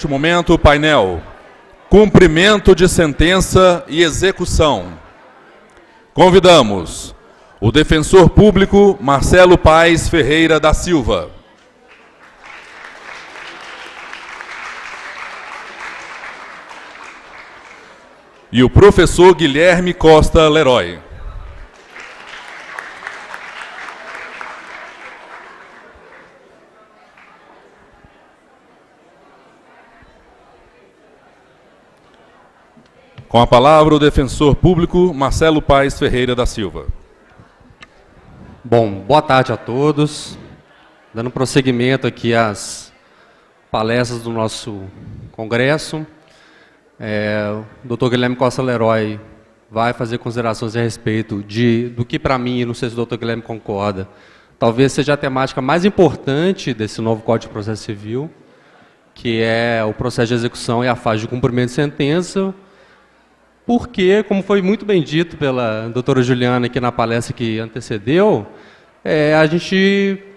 Neste momento, o painel Cumprimento de Sentença e Execução. Convidamos o defensor público Marcelo Paes Ferreira da Silva. E o professor Guilherme Costa Leroy. Com a palavra, o defensor público Marcelo Paes Ferreira da Silva. Bom, boa tarde a todos. Dando prosseguimento aqui às palestras do nosso congresso. O Dr. Guilherme Costa Leroy vai fazer considerações a respeito do que, para mim, não sei se o Dr. Guilherme concorda, talvez seja a temática mais importante desse novo Código de Processo Civil, que é o processo de execução e a fase de cumprimento de sentença, porque, como foi muito bem dito pela doutora Juliana aqui na palestra que antecedeu,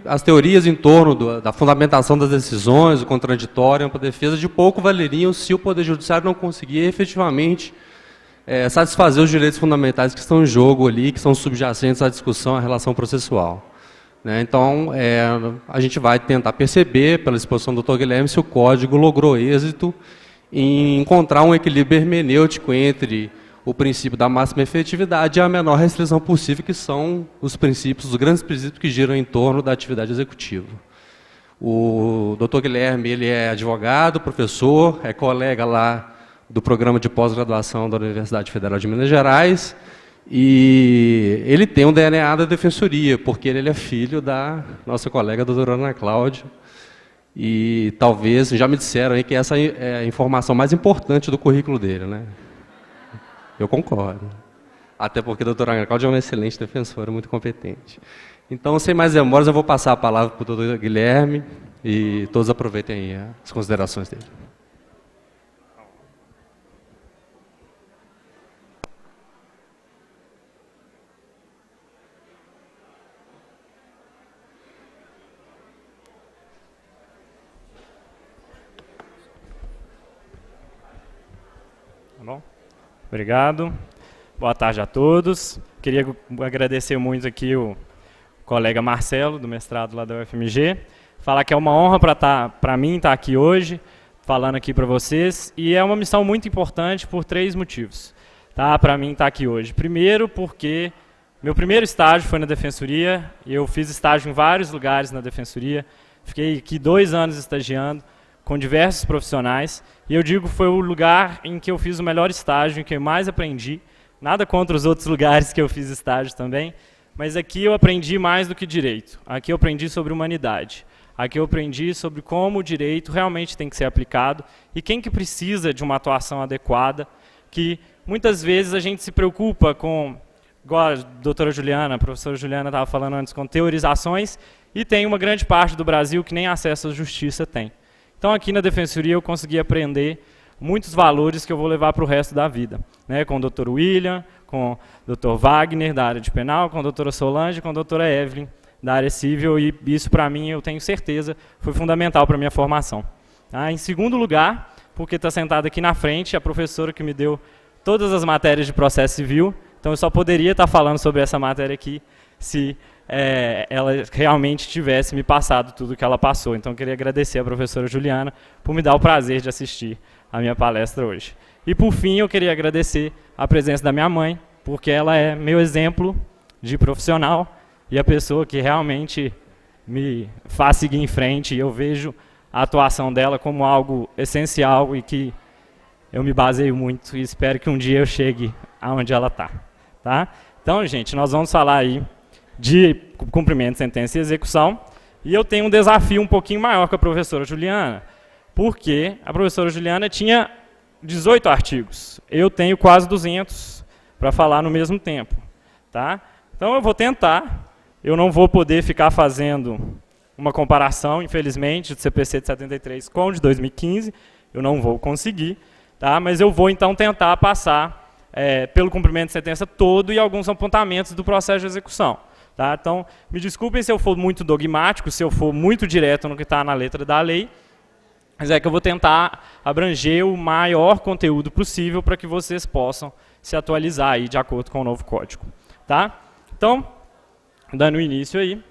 as teorias em torno da fundamentação das decisões, o contraditório, a defesa, de pouco valeriam se o Poder Judiciário não conseguir efetivamente satisfazer os direitos fundamentais que estão em jogo ali, que são subjacentes à discussão, à relação processual. Então, a gente vai tentar perceber, pela exposição do Dr. Guilherme, se o Código logrou êxito em encontrar um equilíbrio hermenêutico entre o princípio da máxima efetividade e a menor restrição possível, que são os grandes princípios que giram em torno da atividade executiva. O Dr. Guilherme, ele é advogado, professor, é colega lá do programa de pós-graduação da Universidade Federal de Minas Gerais, e ele tem um DNA da Defensoria, porque ele é filho da nossa colega, doutora Ana Cláudia. E talvez, já me disseram aí que essa é a informação mais importante do currículo dele, né? Eu concordo. Até porque a doutora Ana Cláudia é uma excelente defensora, muito competente. Então, sem mais demoras, eu vou passar a palavra para o doutor Guilherme e todos aproveitem aí as considerações dele. Bom, obrigado. Boa tarde a todos. Queria agradecer muito aqui o colega Marcelo, do mestrado lá da UFMG. Falar que é uma honra para mim estar aqui hoje, falando aqui para vocês. E é uma missão muito importante por 3 motivos, tá? Para mim estar aqui hoje. Primeiro, porque meu primeiro estágio foi na Defensoria. Eu fiz estágio em vários lugares na Defensoria. Fiquei aqui 2 anos estagiando com diversos profissionais, e eu digo que foi o lugar em que eu fiz o melhor estágio, em que eu mais aprendi. Nada contra os outros lugares que eu fiz estágio também, mas aqui eu aprendi mais do que direito. Aqui eu aprendi sobre humanidade. Aqui eu aprendi sobre como o direito realmente tem que ser aplicado e quem que precisa de uma atuação adequada, que muitas vezes a gente se preocupa com, igual a doutora Juliana, a professora Juliana estava falando antes, com teorizações, e tem uma grande parte do Brasil que nem acesso à justiça tem. Então, aqui na Defensoria, eu consegui aprender muitos valores que eu vou levar para o resto da vida, né? Com o Dr. William, com o Dr. Wagner, da área de penal, com a doutora Solange, com a doutora Evelyn, da área civil, e isso, para mim, eu tenho certeza, foi fundamental para a minha formação. Tá? Em segundo lugar, porque está sentada aqui na frente a professora que me deu todas as matérias de processo civil, então eu só poderia estar falando sobre essa matéria aqui se ela realmente tivesse me passado tudo que ela passou. Então, eu queria agradecer à professora Juliana por me dar o prazer de assistir a minha palestra hoje. E, por fim, eu queria agradecer a presença da minha mãe, porque ela é meu exemplo de profissional e a pessoa que realmente me faz seguir em frente, e eu vejo a atuação dela como algo essencial e que eu me baseio muito e espero que um dia eu chegue aonde ela está. Tá? Então, gente, nós vamos falar aí de cumprimento, sentença e execução. E eu tenho um desafio um pouquinho maior com a professora Juliana, porque a professora Juliana tinha 18 artigos. Eu tenho quase 200 para falar no mesmo tempo. Tá? Então eu vou tentar. Eu não vou poder ficar fazendo uma comparação, infelizmente, do CPC de 73 com o de 2015. Eu não vou conseguir. Tá? Mas eu vou, então, tentar passar pelo cumprimento de sentença todo e alguns apontamentos do processo de execução. Tá? Então, me desculpem se eu for muito dogmático, se eu for muito direto no que está na letra da lei, Mas é que eu vou tentar abranger o maior conteúdo possível para que vocês possam se atualizar aí de acordo com o novo código. Tá? Então, dando início aí.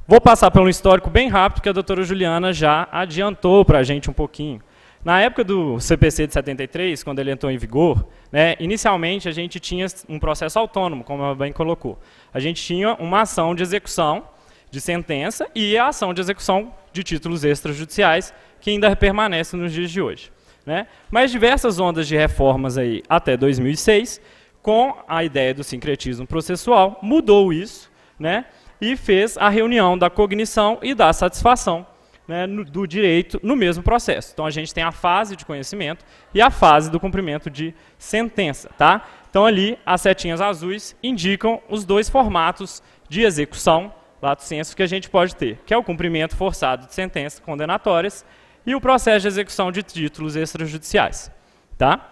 Vou passar por um histórico bem rápido que a doutora Juliana já adiantou para a gente um pouquinho. Na época do CPC de 73, quando ele entrou em vigor, né, inicialmente a gente tinha um processo autônomo, como ela bem colocou. A gente tinha uma ação de execução de sentença e a ação de execução de títulos extrajudiciais, que ainda permanece nos dias de hoje. Né? Mas diversas ondas de reformas aí até 2006, com a ideia do sincretismo processual, mudou isso, né, e fez a reunião da cognição e da satisfação, né, do direito no mesmo processo. Então a gente tem a fase de conhecimento e a fase do cumprimento de sentença. Tá? Então ali as setinhas azuis indicam os dois formatos de execução, lato sensu, que a gente pode ter, que é o cumprimento forçado de sentenças condenatórias e o processo de execução de títulos extrajudiciais. Tá?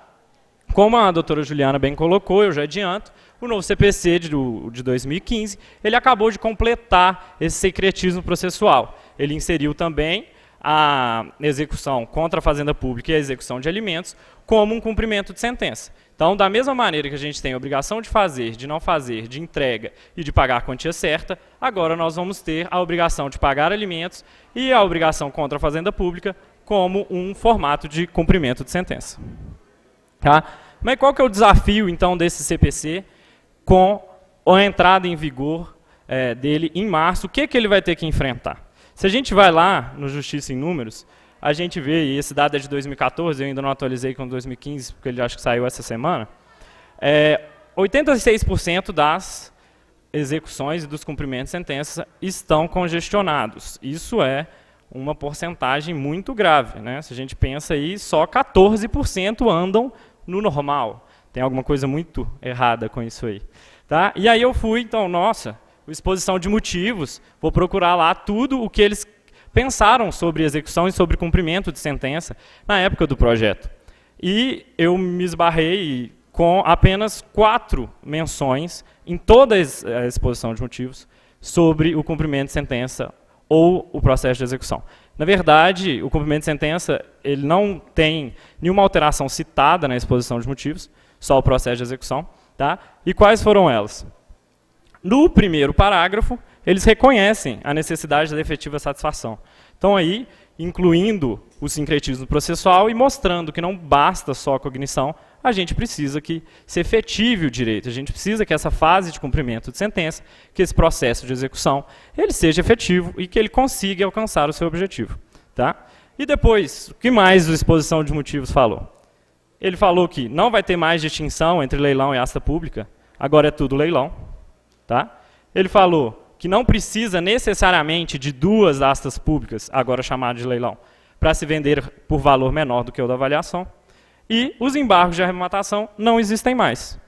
Como a doutora Juliana bem colocou, eu já adianto, o novo CPC de 2015, ele acabou de completar esse secretismo processual. Ele inseriu também a execução contra a fazenda pública e a execução de alimentos como um cumprimento de sentença. Então, da mesma maneira que a gente tem a obrigação de fazer, de não fazer, de entrega e de pagar a quantia certa, agora nós vamos ter a obrigação de pagar alimentos e a obrigação contra a fazenda pública como um formato de cumprimento de sentença. Tá? Mas qual que é o desafio, então, desse CPC com a entrada em vigor dele em março? O que ele vai ter que enfrentar? Se a gente vai lá no Justiça em Números, a gente vê, e esse dado é de 2014, eu ainda não atualizei com 2015, porque ele acho que saiu essa semana, 86% das execuções e dos cumprimentos de sentença estão congestionados. Isso é uma porcentagem muito grave. Né? Se a gente pensa aí, só 14% andam no normal. Tem alguma coisa muito errada com isso aí. Tá? E aí eu fui, então, nossa, exposição de motivos, vou procurar lá tudo o que eles pensaram sobre execução e sobre cumprimento de sentença na época do projeto. E eu me esbarrei com apenas 4 menções em toda a exposição de motivos sobre o cumprimento de sentença ou o processo de execução. Na verdade, o cumprimento de sentença ele não tem nenhuma alteração citada na exposição de motivos, só o processo de execução. Tá? E quais foram elas? No primeiro parágrafo, eles reconhecem a necessidade da efetiva satisfação. Então, aí, incluindo o sincretismo processual e mostrando que não basta só a cognição, a gente precisa que se efetive o direito, a gente precisa que essa fase de cumprimento de sentença, que esse processo de execução, ele seja efetivo e que ele consiga alcançar o seu objetivo. Tá? E depois, o que mais a exposição de motivos falou? Ele falou que não vai ter mais distinção entre leilão e asta pública, agora é tudo leilão. Tá? Ele falou que não precisa necessariamente de 2 astas públicas, agora chamadas de leilão, para se vender por valor menor do que o da avaliação. E os embargos de arrematação não existem mais.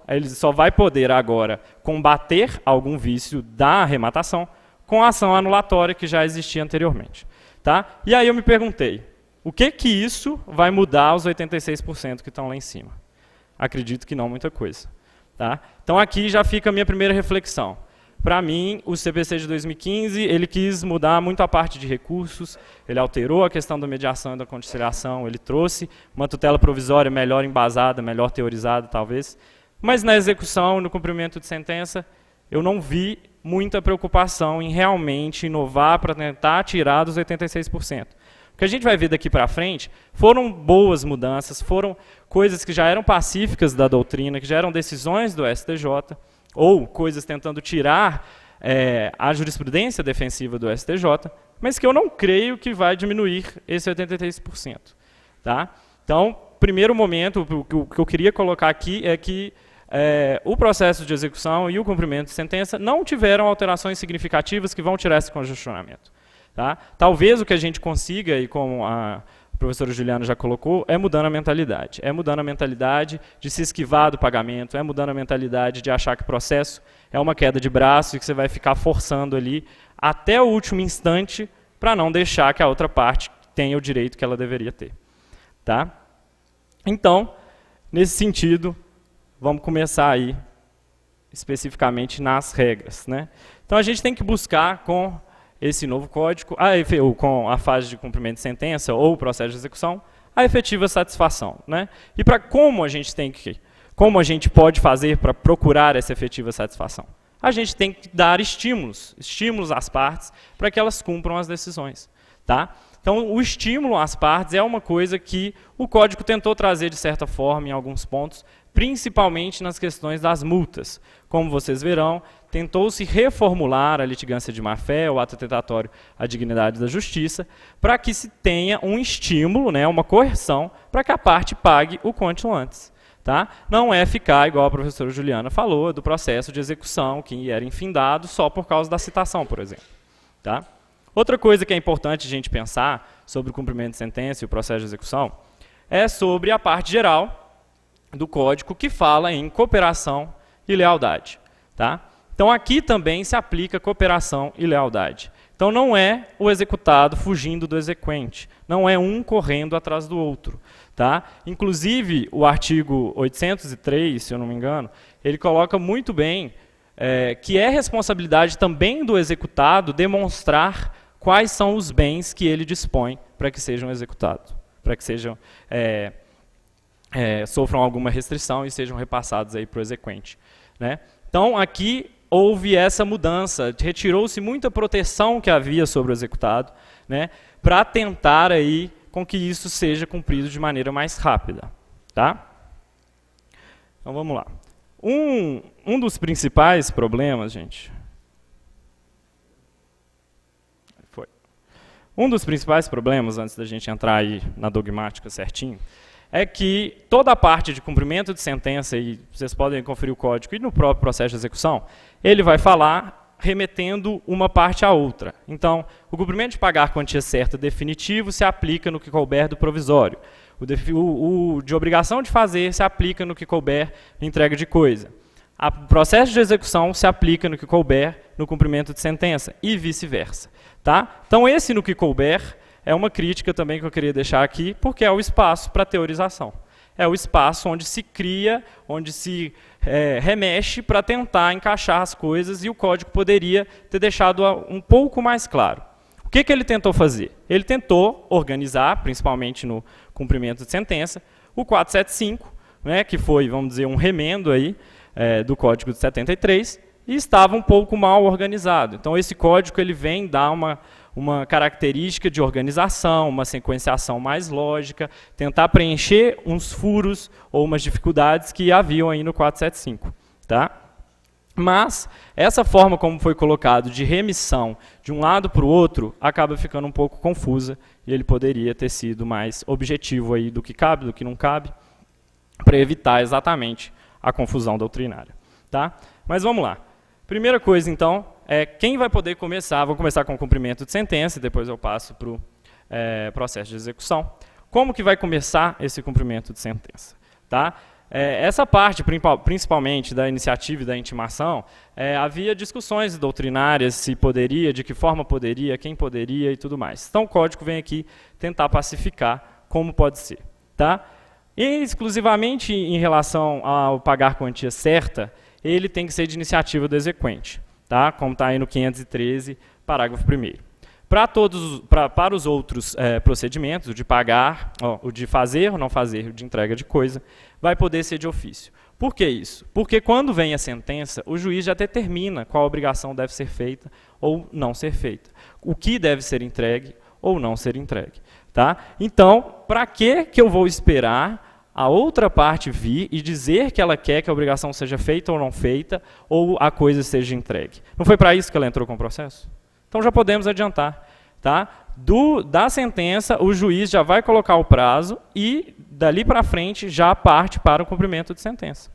Ele só vai poder agora combater algum vício da arrematação com a ação anulatória que já existia anteriormente. Tá? E aí eu me perguntei, o que isso vai mudar os 86% que estão lá em cima? Acredito que não muita coisa. Tá? Então aqui já fica a minha primeira reflexão. Para mim, o CPC de 2015, ele quis mudar muito a parte de recursos, ele alterou a questão da mediação e da conciliação, ele trouxe uma tutela provisória melhor embasada, melhor teorizada, talvez. Mas na execução, no cumprimento de sentença, eu não vi muita preocupação em realmente inovar para tentar tirar dos 86%. O que a gente vai ver daqui para frente foram boas mudanças, foram coisas que já eram pacíficas da doutrina, que já eram decisões do STJ, ou coisas tentando tirar a jurisprudência defensiva do STJ, mas que eu não creio que vai diminuir esse 83%. Tá? Então, primeiro momento, o que eu queria colocar aqui é que o processo de execução e o cumprimento de sentença não tiveram alterações significativas que vão tirar esse congestionamento. Tá? Talvez o que a gente consiga, e como a professora Juliana já colocou, é mudando a mentalidade. É mudando a mentalidade de se esquivar do pagamento, é mudando a mentalidade de achar que o processo é uma queda de braço e que você vai ficar forçando ali até o último instante para não deixar que a outra parte tenha o direito que ela deveria ter. Tá? Então, nesse sentido, vamos começar aí especificamente nas regras. Né? Então a gente tem que buscar com esse novo código, com a fase de cumprimento de sentença ou o processo de execução, a efetiva satisfação, né? E para como a gente pode fazer para procurar essa efetiva satisfação? A gente tem que dar estímulos às partes para que elas cumpram as decisões, tá? Então, o estímulo às partes é uma coisa que o código tentou trazer de certa forma em alguns pontos, principalmente nas questões das multas. Como vocês verão, tentou-se reformular a litigância de má-fé, o ato atentatório à dignidade da justiça, para que se tenha um estímulo, né, uma coerção, para que a parte pague o quanto antes. Tá? Não é ficar, igual a professora Juliana falou, do processo de execução, que era infindado só por causa da citação, por exemplo. Tá? Outra coisa que é importante a gente pensar sobre o cumprimento de sentença e o processo de execução é sobre a parte geral do código que fala em cooperação e lealdade. Tá? Então aqui também se aplica cooperação e lealdade. Então não é o executado fugindo do exequente, não é um correndo atrás do outro. Tá? Inclusive, o artigo 803, se eu não me engano, ele coloca muito bem que é responsabilidade também do executado demonstrar quais são os bens que ele dispõe para que sejam executados, para que sejam, sofram alguma restrição e sejam repassados para o exequente. Né? Então, aqui houve essa mudança, retirou-se muita proteção que havia sobre o executado, né, para tentar aí com que isso seja cumprido de maneira mais rápida. Tá? Então vamos lá. Um dos principais problemas, gente... Um dos principais problemas, antes da gente entrar aí na dogmática certinho, é que toda a parte de cumprimento de sentença, e vocês podem conferir o código e no próprio processo de execução, ele vai falar remetendo uma parte à outra. Então, o cumprimento de pagar quantia certa definitivo se aplica no que couber do provisório. O de obrigação de fazer se aplica no que couber entrega de coisa. O processo de execução se aplica no que couber no cumprimento de sentença e vice-versa. Tá? Então, esse no que couber é uma crítica também que eu queria deixar aqui, porque é o espaço para teorização. É o espaço onde se cria, onde se remexe para tentar encaixar as coisas, e o código poderia ter deixado um pouco mais claro. O que ele tentou fazer? Ele tentou organizar, principalmente no cumprimento de sentença, o 475, né, que foi, vamos dizer, um remendo aí, do Código de 73, e estava um pouco mal organizado. Então, esse código ele vem dar uma característica de organização, uma sequenciação mais lógica, tentar preencher uns furos ou umas dificuldades que haviam aí no 475. Tá? Mas, essa forma como foi colocado de remissão de um lado para o outro, acaba ficando um pouco confusa, e ele poderia ter sido mais objetivo aí do que cabe, do que não cabe, para evitar exatamente a confusão doutrinária. Tá? Mas vamos lá. Primeira coisa, então, é quem vai poder começar. Vou começar com o cumprimento de sentença, depois eu passo para o processo de execução. Como que vai começar esse cumprimento de sentença? Tá? Essa parte, principalmente da iniciativa e da intimação, havia discussões doutrinárias, se poderia, de que forma poderia, quem poderia e tudo mais. Então o código vem aqui tentar pacificar como pode ser. Tá? E exclusivamente em relação ao pagar quantia certa, ele tem que ser de iniciativa do exequente, tá? Como está aí no 513, parágrafo 1º. Para os outros procedimentos, o de pagar, o de fazer ou não fazer, o de entrega de coisa, vai poder ser de ofício. Por que isso? Porque quando vem a sentença, o juiz já determina qual obrigação deve ser feita ou não ser feita. O que deve ser entregue ou não ser entregue. Tá? Então, para que eu vou esperar a outra parte vir e dizer que ela quer que a obrigação seja feita ou não feita, ou a coisa seja entregue? Não foi para isso que ela entrou com o processo? Então já podemos adiantar. Tá? Da sentença, o juiz já vai colocar o prazo e, dali para frente, já parte para o cumprimento de sentença.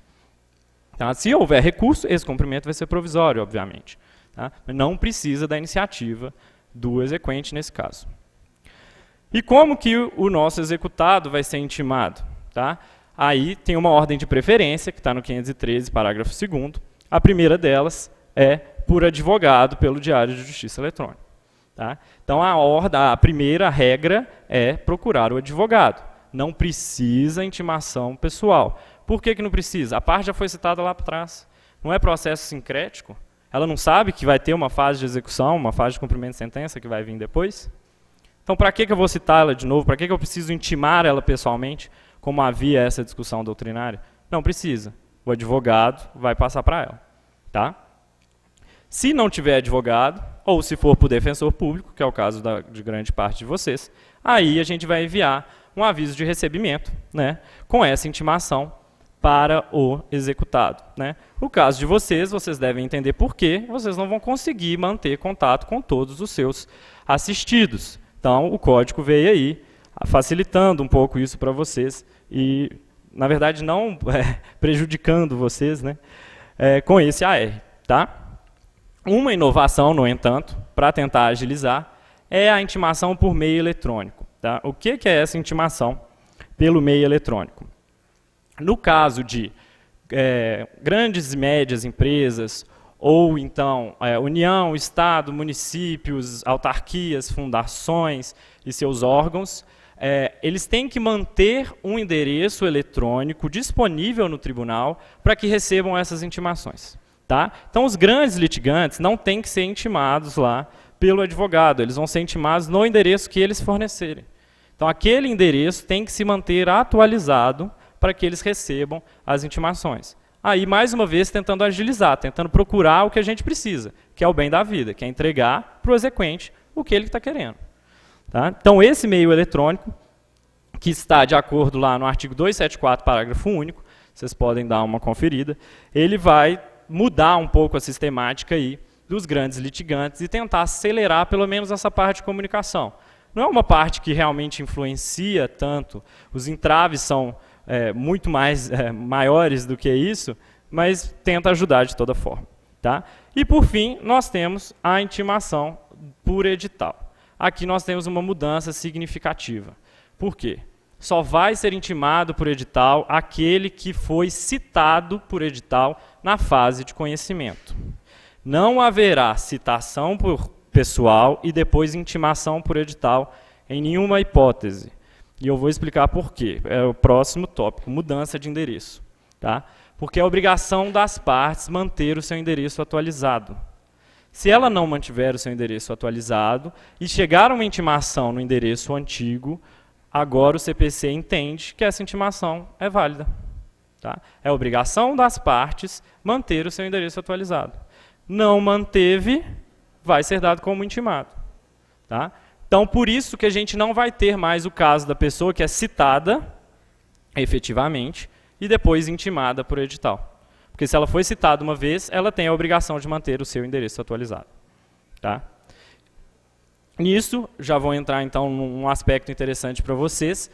Tá? Se houver recurso, esse cumprimento vai ser provisório, obviamente. Tá? Não precisa da iniciativa do exequente nesse caso. E como que o nosso executado vai ser intimado? Tá? Aí tem uma ordem de preferência, que está no 513, parágrafo 2º. A primeira delas é por advogado pelo Diário de Justiça Eletrônica. Tá? Então, a primeira regra é procurar o advogado. Não precisa intimação pessoal. Por que não precisa? A parte já foi citada lá para trás. Não é processo sincrético? Ela não sabe que vai ter uma fase de execução, uma fase de cumprimento de sentença que vai vir depois? Então, para que eu vou citar ela de novo? Para que eu preciso intimar ela pessoalmente, como havia essa discussão doutrinária? Não precisa. O advogado vai passar para ela. Tá? Se não tiver advogado, ou se for para o defensor público, que é o caso de grande parte de vocês, aí a gente vai enviar um aviso de recebimento, né, com essa intimação para o executado. Né? No caso de vocês devem entender por que vocês não vão conseguir manter contato com todos os seus assistidos. Então, o código veio aí, facilitando um pouco isso para vocês e, na verdade, não prejudicando vocês, né, com esse AR. Tá? Uma inovação, no entanto, para tentar agilizar, é a intimação por meio eletrônico. Tá? O que é essa intimação pelo meio eletrônico? No caso de grandes e médias empresas, ou então União, Estado, municípios, autarquias, fundações e seus órgãos, eles têm que manter um endereço eletrônico disponível no tribunal para que recebam essas intimações. Tá? Então, os grandes litigantes não têm que ser intimados lá pelo advogado, eles vão ser intimados no endereço que eles fornecerem. Então, aquele endereço tem que se manter atualizado para que eles recebam as intimações. Aí, mais uma vez, tentando agilizar, tentando procurar o que a gente precisa, que é o bem da vida, que é entregar para o exequente o que ele está querendo. Tá? Então, esse meio eletrônico, que está de acordo lá no artigo 274, parágrafo único, vocês podem dar uma conferida, ele vai mudar um pouco a sistemática aí dos grandes litigantes e tentar acelerar pelo menos essa parte de comunicação. Não é uma parte que realmente influencia tanto, os entraves são muito mais maiores do que isso, mas tenta ajudar de toda forma. Tá? E por fim, nós temos a intimação por edital. Aqui nós temos uma mudança significativa. Por quê? Só vai ser intimado por edital aquele que foi citado por edital na fase de conhecimento. Não haverá citação por pessoal e depois intimação por edital em nenhuma hipótese. E eu vou explicar por quê. É o próximo tópico, mudança de endereço. Tá? Porque é obrigação das partes manter o seu endereço atualizado. Se ela não mantiver o seu endereço atualizado e chegar uma intimação no endereço antigo, agora o CPC entende que essa intimação é válida. Tá? É obrigação das partes manter o seu endereço atualizado. Não manteve, vai ser dado como intimado. Tá? Então, por isso que a gente não vai ter mais o caso da pessoa que é citada, efetivamente, e depois intimada por edital. Porque se ela foi citada uma vez, ela tem a obrigação de manter o seu endereço atualizado. Tá? Nisso, já vou entrar então num aspecto interessante para vocês,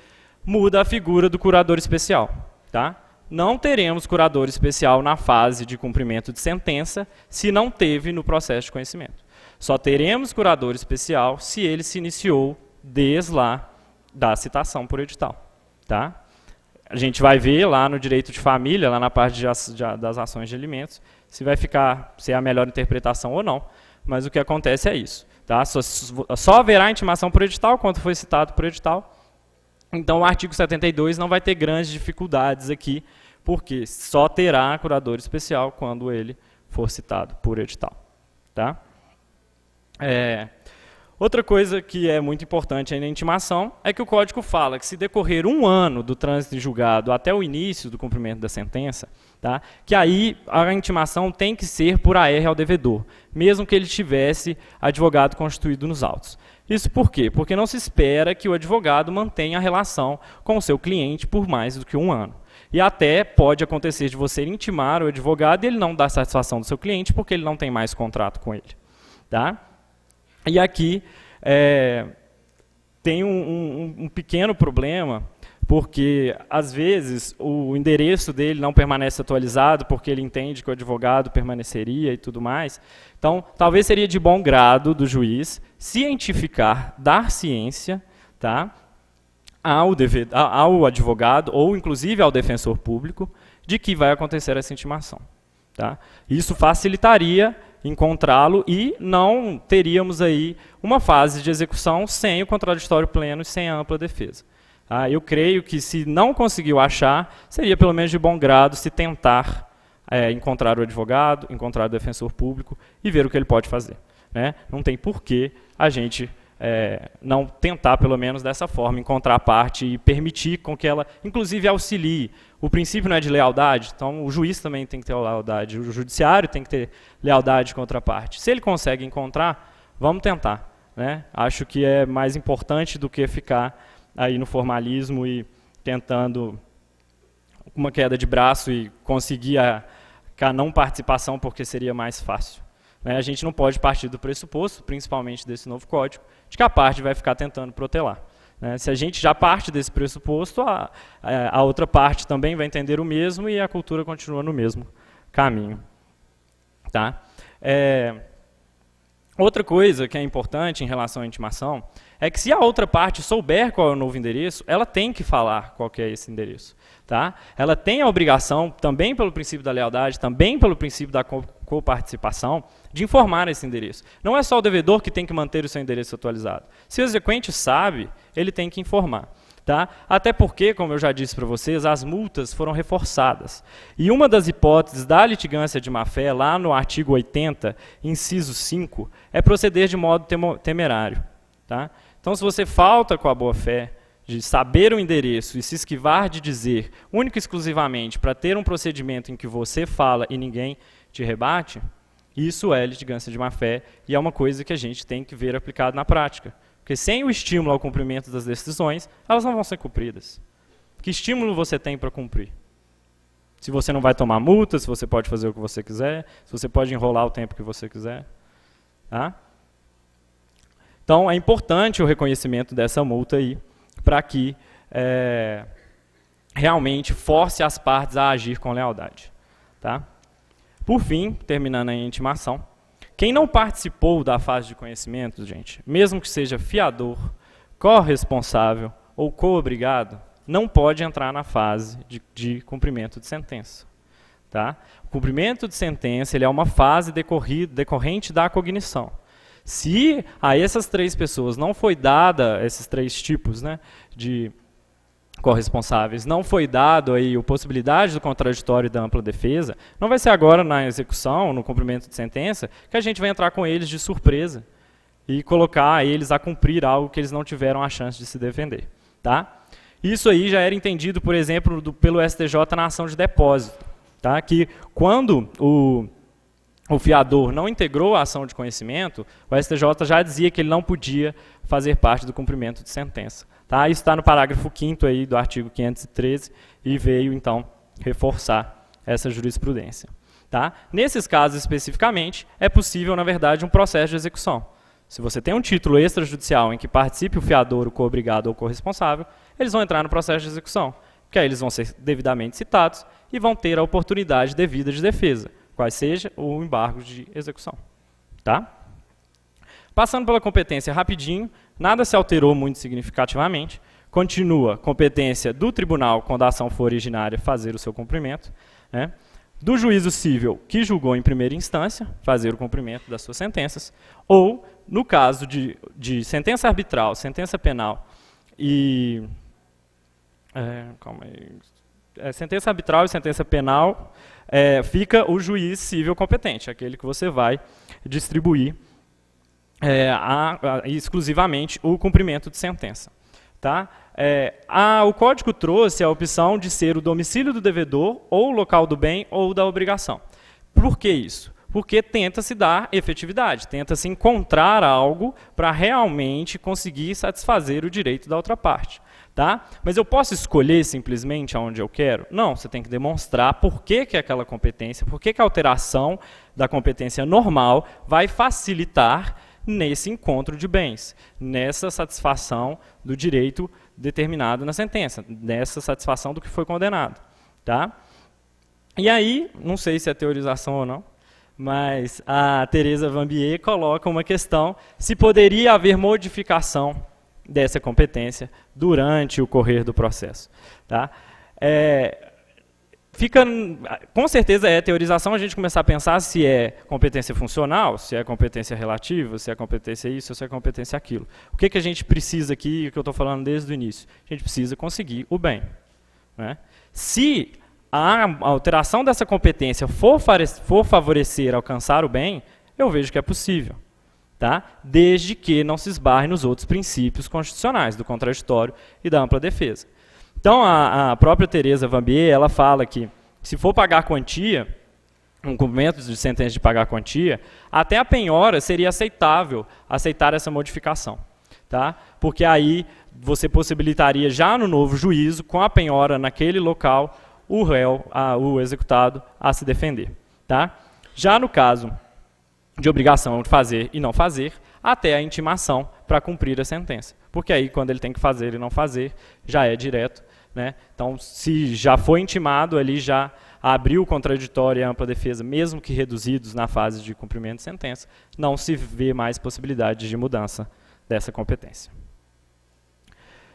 muda a figura do curador especial. Tá? Não teremos curador especial na fase de cumprimento de sentença, se não teve no processo de conhecimento. Só teremos curador especial se ele se iniciou desde lá da citação por edital. Tá? A gente vai ver lá no direito de família, lá na parte das ações de alimentos, se é a melhor interpretação ou não, mas o que acontece é isso. Tá? Só haverá intimação por edital quando foi citado por edital. Então, o artigo 72 não vai ter grandes dificuldades aqui, porque só terá curador especial quando ele for citado por edital. Tá? Outra coisa que é muito importante aí na intimação é que o Código fala que se decorrer 1 ano do trânsito em julgado até o início do cumprimento da sentença, tá, que aí a intimação tem que ser por AR ao devedor, mesmo que ele tivesse advogado constituído nos autos. Isso por quê? Porque não se espera que o advogado mantenha a relação com o seu cliente por mais do que 1 ano. E até pode acontecer de você intimar o advogado e ele não dar satisfação do seu cliente porque ele não tem mais contrato com ele. Tá? E aqui tem um pequeno problema, porque às vezes o endereço dele não permanece atualizado porque ele entende que o advogado permaneceria e tudo mais. Então, talvez seria de bom grado do juiz cientificar, dar ciência, tá, ao advogado ou inclusive ao defensor público de que vai acontecer essa intimação. Tá? Isso facilitaria encontrá-lo e não teríamos aí uma fase de execução sem o contraditório pleno e sem a ampla defesa. Eu creio que se não conseguiu achar, seria pelo menos de bom grado se tentar encontrar o advogado, encontrar o defensor público e ver o que ele pode fazer, né? Não tem porquê a gente não tentar, pelo menos dessa forma, encontrar a parte e permitir com que ela, inclusive, auxilie. O princípio não é de lealdade, então o juiz também tem que ter lealdade, o judiciário tem que ter lealdade contra a parte. Se ele consegue encontrar, vamos tentar, né? Acho que é mais importante do que ficar aí no formalismo e tentando uma queda de braço e conseguir a não participação porque seria mais fácil. A gente não pode partir do pressuposto, principalmente desse novo código, de que a parte vai ficar tentando protelar. Se a gente já parte desse pressuposto, a outra parte também vai entender o mesmo e a cultura continua no mesmo caminho. Tá? Outra coisa que é importante em relação à intimação é que se a outra parte souber qual é o novo endereço, ela tem que falar qual que é esse endereço. Tá? Ela tem a obrigação, também pelo princípio da lealdade, também pelo princípio da coparticipação, de informar esse endereço. Não é só o devedor que tem que manter o seu endereço atualizado. Se o exequente sabe, ele tem que informar. Tá? Até porque, como eu já disse para vocês, as multas foram reforçadas. E uma das hipóteses da litigância de má-fé, lá no artigo 80, inciso 5, é proceder de modo temerário. Tá? Então, se você falta com a boa-fé de saber o endereço e se esquivar de dizer, única e exclusivamente, para ter um procedimento em que você fala e ninguém te rebate, isso é litigância de má-fé e é uma coisa que a gente tem que ver aplicado na prática. Porque sem o estímulo ao cumprimento das decisões, elas não vão ser cumpridas. Que estímulo você tem para cumprir? Se você não vai tomar multa, se você pode fazer o que você quiser, se você pode enrolar o tempo que você quiser. Tá? Então, é importante o reconhecimento dessa multa aí, para que realmente force as partes a agir com lealdade. Tá? Por fim, terminando a intimação, quem não participou da fase de conhecimento, gente, mesmo que seja fiador, corresponsável ou co-obrigado, não pode entrar na fase de cumprimento de sentença. Tá? O cumprimento de sentença ele é uma fase decorrente da cognição. Se a essas três pessoas não foi dada, esses três tipos, né, de corresponsáveis, não foi dado aí a possibilidade do contraditório e da ampla defesa, não vai ser agora na execução, no cumprimento de sentença, que a gente vai entrar com eles de surpresa e colocar eles a cumprir algo que eles não tiveram a chance de se defender. Tá? Isso aí já era entendido, por exemplo, pelo STJ na ação de depósito. Tá? Que quando o fiador não integrou a ação de conhecimento, o STJ já dizia que ele não podia fazer parte do cumprimento de sentença. Tá? Isso está no parágrafo 5º aí do artigo 513 e veio, então, reforçar essa jurisprudência. Tá? Nesses casos, especificamente, é possível, na verdade, um processo de execução. Se você tem um título extrajudicial em que participe o fiador, o co-obrigado ou o corresponsável, eles vão entrar no processo de execução, porque aí eles vão ser devidamente citados e vão ter a oportunidade devida de defesa, qual seja o embargo de execução. Tá? Passando pela competência rapidinho, nada se alterou muito significativamente, continua competência do tribunal, quando a ação for originária, fazer o seu cumprimento, né? Do juízo civil, que julgou em primeira instância, fazer o cumprimento das suas sentenças, ou, no caso de sentença arbitral, sentença penal e... sentença arbitral e sentença penal, fica o juiz civil competente, aquele que você vai distribuir exclusivamente o cumprimento de sentença. Tá? O Código trouxe a opção de ser o domicílio do devedor, ou o local do bem, ou da obrigação. Por que isso? Porque tenta-se dar efetividade, tenta-se encontrar algo para realmente conseguir satisfazer o direito da outra parte. Tá? Mas eu posso escolher simplesmente aonde eu quero? Não, você tem que demonstrar por que aquela competência, por que a alteração da competência normal vai facilitar nesse encontro de bens, nessa satisfação do direito determinado na sentença, nessa satisfação do que foi condenado. Tá? E aí, não sei se é teorização ou não, mas a Teresa Vambier coloca uma questão se poderia haver modificação dessa competência durante o correr do processo. Tá? Com certeza é teorização a gente começar a pensar se é competência funcional, se é competência relativa, se é competência isso, se é competência aquilo. O que a gente precisa aqui, que eu estou falando desde o início? A gente precisa conseguir o bem. Né? Se a alteração dessa competência for favorecer alcançar o bem, eu vejo que é possível, tá? Desde que não se esbarre nos outros princípios constitucionais, do contraditório e da ampla defesa. Então, a própria Teresa Vanbier, ela fala que, se for pagar quantia, um cumprimento de sentença de pagar quantia, até a penhora seria aceitável aceitar essa modificação, tá? Porque aí você possibilitaria já no novo juízo, com a penhora naquele local, o réu, o executado, a se defender, tá? Já no caso de obrigação de fazer e não fazer, até a intimação para cumprir a sentença. Porque aí, quando ele tem que fazer e não fazer, já é direto, né? Então, se já foi intimado, ali já abriu o contraditório e a ampla defesa, mesmo que reduzidos na fase de cumprimento de sentença, não se vê mais possibilidade de mudança dessa competência.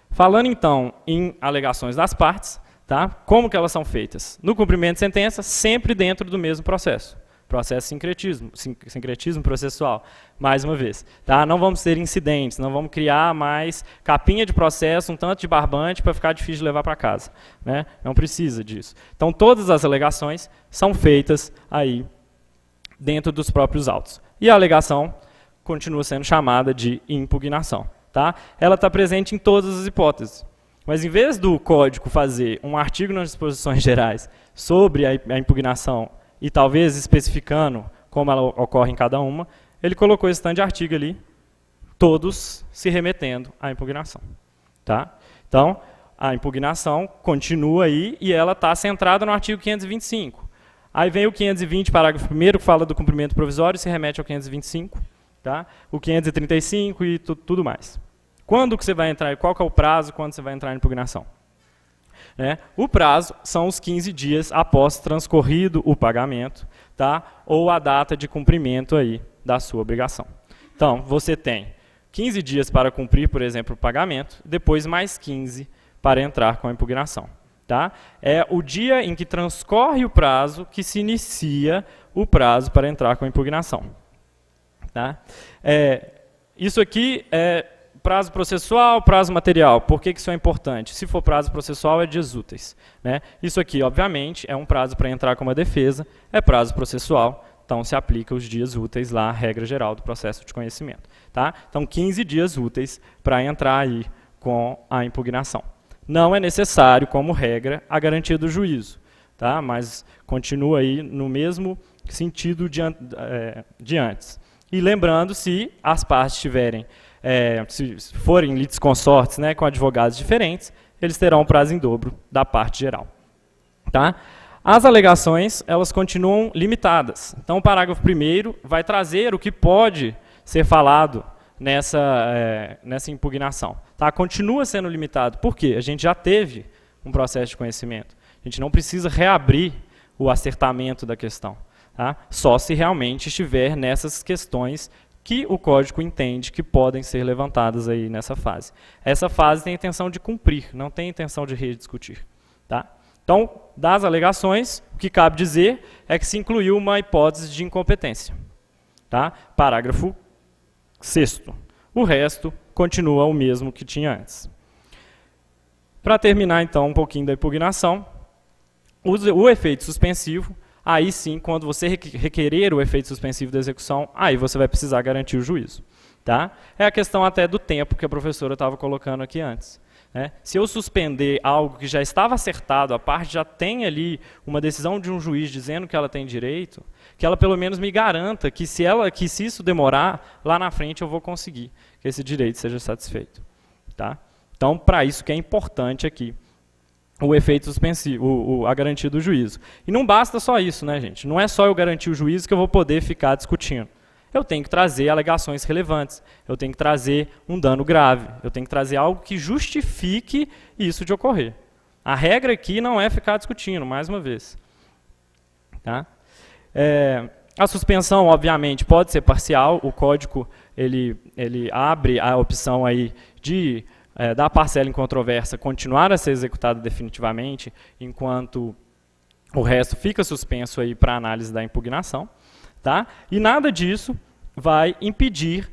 Falando, então, em alegações das partes, tá? Como que elas são feitas? No cumprimento de sentença, sempre dentro do mesmo processo. Processo sincretismo processual, mais uma vez. Tá? Não vamos ter incidentes, não vamos criar mais capinha de processo, um tanto de barbante para ficar difícil de levar para casa, né? Não precisa disso. Então, todas as alegações são feitas aí dentro dos próprios autos. E a alegação continua sendo chamada de impugnação. Tá? Ela está presente em todas as hipóteses. Mas, em vez do código fazer um artigo nas disposições gerais sobre a impugnação e talvez especificando como ela ocorre em cada uma, ele colocou esse tanto de artigo ali, todos se remetendo à impugnação. Tá? Então, a impugnação continua aí e ela está centrada no artigo 525. Aí vem o 520, parágrafo 1º, que fala do cumprimento provisório, se remete ao 525. Tá? O 535 e tudo mais. Quando que você vai entrar, qual que é o prazo, quando você vai entrar em impugnação? Né? O prazo são os 15 dias após transcorrido o pagamento, tá? Ou a data de cumprimento aí da sua obrigação. Então, você tem 15 dias para cumprir, por exemplo, o pagamento, depois mais 15 para entrar com a impugnação. Tá? É o dia em que transcorre o prazo que se inicia o prazo para entrar com a impugnação. Tá? Isso aqui é prazo processual, prazo material. Por que isso é importante? Se for prazo processual, é dias úteis. Né? Isso aqui, obviamente, é um prazo para entrar com uma defesa, é prazo processual, então se aplica os dias úteis lá, a regra geral do processo de conhecimento. Tá? Então, 15 dias úteis para entrar aí com a impugnação. Não é necessário, como regra, a garantia do juízo, tá? Mas continua aí no mesmo sentido de antes. E lembrando, se as partes tiverem, se forem litisconsortes, né, com advogados diferentes, eles terão um prazo em dobro da parte geral. Tá? As alegações, elas continuam limitadas. Então, o parágrafo 1º vai trazer o que pode ser falado nessa impugnação. Tá? Continua sendo limitado. Por quê? A gente já teve um processo de conhecimento. A gente não precisa reabrir o acertamento da questão. Tá? Só se realmente estiver nessas questões que o código entende que podem ser levantadas aí nessa fase. Essa fase tem a intenção de cumprir, não tem a intenção de rediscutir. Tá? Então, das alegações, o que cabe dizer é que se incluiu uma hipótese de incompetência. Tá? Parágrafo 6º. O resto continua o mesmo que tinha antes. Para terminar, então, um pouquinho da impugnação, o efeito suspensivo, aí sim, quando você requerer o efeito suspensivo da execução, aí você vai precisar garantir o juízo. Tá? É a questão até do tempo que a professora estava colocando aqui antes. Né? Se eu suspender algo que já estava acertado, a parte já tem ali uma decisão de um juiz dizendo que ela tem direito, que ela pelo menos me garanta que se isso demorar, lá na frente eu vou conseguir que esse direito seja satisfeito. Tá? Então, para isso que é importante aqui o efeito suspensivo, a garantia do juízo. E não basta só isso, né, gente? Não é só eu garantir o juízo que eu vou poder ficar discutindo. Eu tenho que trazer alegações relevantes, eu tenho que trazer um dano grave, eu tenho que trazer algo que justifique isso de ocorrer. A regra aqui não é ficar discutindo, mais uma vez. Tá? A suspensão, obviamente, pode ser parcial, o código ele abre a opção aí de, da parcela em controvérsia continuar a ser executada definitivamente, enquanto o resto fica suspenso aí para análise da impugnação. Tá? E nada disso vai impedir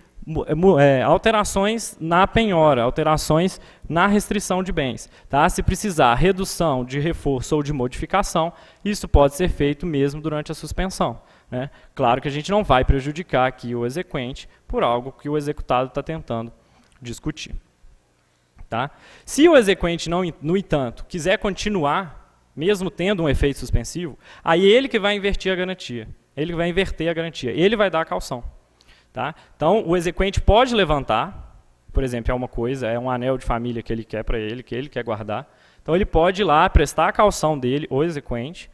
alterações na penhora, alterações na restrição de bens. Tá? Se precisar redução, de reforço ou de modificação, isso pode ser feito mesmo durante a suspensão. Né? Claro que a gente não vai prejudicar aqui o exequente por algo que o executado está tentando discutir. Tá? Se o exequente, no entanto, quiser continuar, mesmo tendo um efeito suspensivo, aí ele que vai inverter a garantia. Ele vai inverter a garantia. Ele vai dar a caução. Tá? Então, o exequente pode levantar, por exemplo, é uma coisa, é um anel de família que ele quer para ele, que ele quer guardar. Então, ele pode ir lá, prestar a caução dele, o exequente,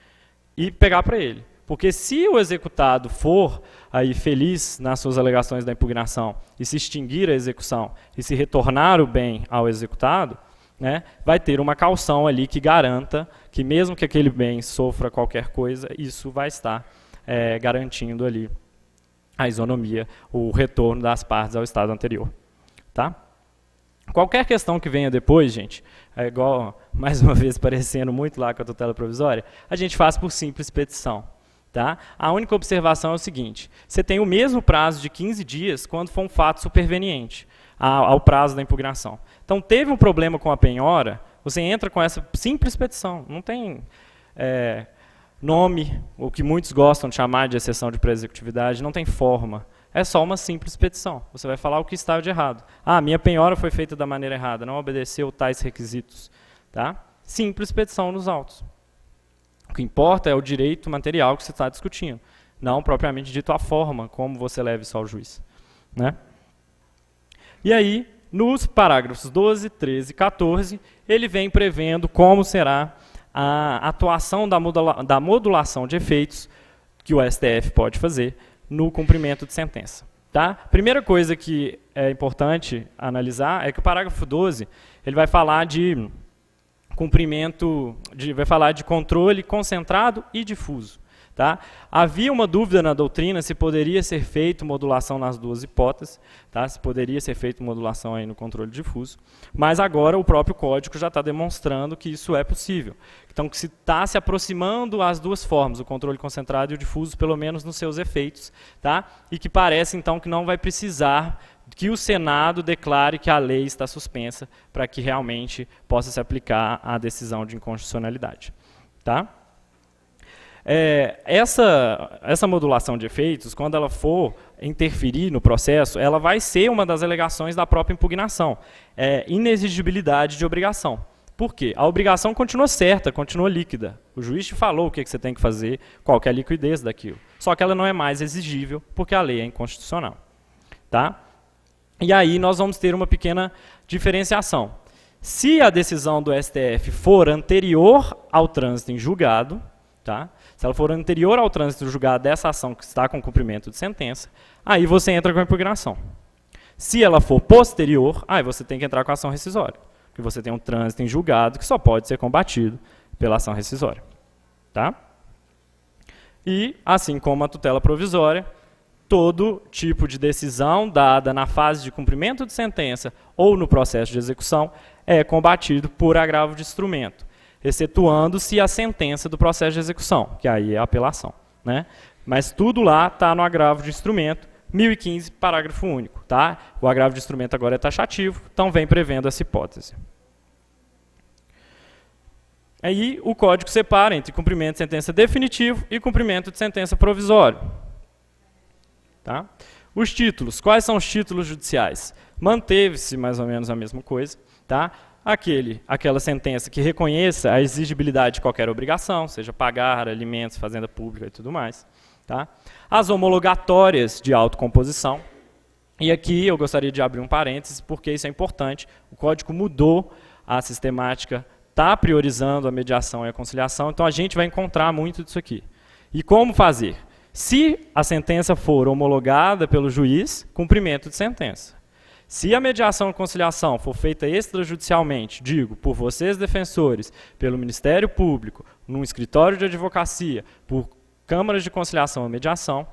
e pegar para ele. Porque se o executado for aí feliz nas suas alegações da impugnação e se extinguir a execução e se retornar o bem ao executado, né, vai ter uma caução ali que garanta que mesmo que aquele bem sofra qualquer coisa, isso vai estar garantindo ali a isonomia, o retorno das partes ao estado anterior. Tá? Qualquer questão que venha depois, gente, é igual, mais uma vez, parecendo muito lá com a tutela provisória, a gente faz por simples petição. Tá? A única observação é o seguinte, você tem o mesmo prazo de 15 dias quando for um fato superveniente ao prazo da impugnação. Então, teve um problema com a penhora, você entra com essa simples petição, não tem nome, o que muitos gostam de chamar de exceção de pré-executividade, não tem forma. É só uma simples petição. Você vai falar o que estava de errado. Ah, minha penhora foi feita da maneira errada, não obedeceu tais requisitos. Tá? Simples petição nos autos. O que importa é o direito material que você está discutindo, não propriamente dito a forma como você leva isso ao juiz. Né? E aí, nos parágrafos 12, 13 e 14, ele vem prevendo como será a atuação da modulação de efeitos que o STF pode fazer no cumprimento de sentença. Tá? Primeira coisa que é importante analisar é que o parágrafo 12 ele vai falar de vai falar de controle concentrado e difuso. Tá? Havia uma dúvida na doutrina se poderia ser feito modulação nas duas hipóteses, tá? Se poderia ser feito modulação aí no controle difuso, mas agora o próprio código já está demonstrando que isso é possível. Então, que se está se aproximando as duas formas, o controle concentrado e o difuso, pelo menos nos seus efeitos, tá? E que parece, então, que não vai precisar que o Senado declare que a lei está suspensa para que realmente possa se aplicar a decisão de inconstitucionalidade. Tá? Essa modulação de efeitos, quando ela for interferir no processo, ela vai ser uma das alegações da própria impugnação. Inexigibilidade de obrigação. Por quê? A obrigação continua certa, continua líquida. O juiz te falou o que você tem que fazer, qual que é a liquidez daquilo. Só que ela não é mais exigível, porque a lei é inconstitucional. Tá? E aí nós vamos ter uma pequena diferenciação. Se a decisão do STF for anterior ao trânsito em julgado, tá? Se ela for anterior ao trânsito julgado dessa ação que está com cumprimento de sentença, aí você entra com a impugnação. Se ela for posterior, aí você tem que entrar com a ação rescisória, porque você tem um trânsito em julgado que só pode ser combatido pela ação rescisória. Tá? E, assim como a tutela provisória, todo tipo de decisão dada na fase de cumprimento de sentença ou no processo de execução é combatido por agravo de instrumento, excetuando-se a sentença do processo de execução, que aí é a apelação. Né? Mas tudo lá está no agravo de instrumento, 1015, parágrafo único. Tá? O agravo de instrumento agora é taxativo, então vem prevendo essa hipótese. Aí o código separa entre cumprimento de sentença definitivo e cumprimento de sentença provisório. Tá? Os títulos, quais são os títulos judiciais? Manteve-se mais ou menos a mesma coisa. Tá? Aquela sentença que reconheça a exigibilidade de qualquer obrigação, seja pagar alimentos, fazenda pública e tudo mais. Tá? As homologatórias de autocomposição. E aqui eu gostaria de abrir um parênteses, porque isso é importante. O código mudou a sistemática, está priorizando a mediação e a conciliação, então a gente vai encontrar muito disso aqui. E como fazer? Se a sentença for homologada pelo juiz, cumprimento de sentença. Se a mediação e conciliação for feita extrajudicialmente, digo, por vocês defensores, pelo Ministério Público, num escritório de advocacia, por câmaras de conciliação e mediação,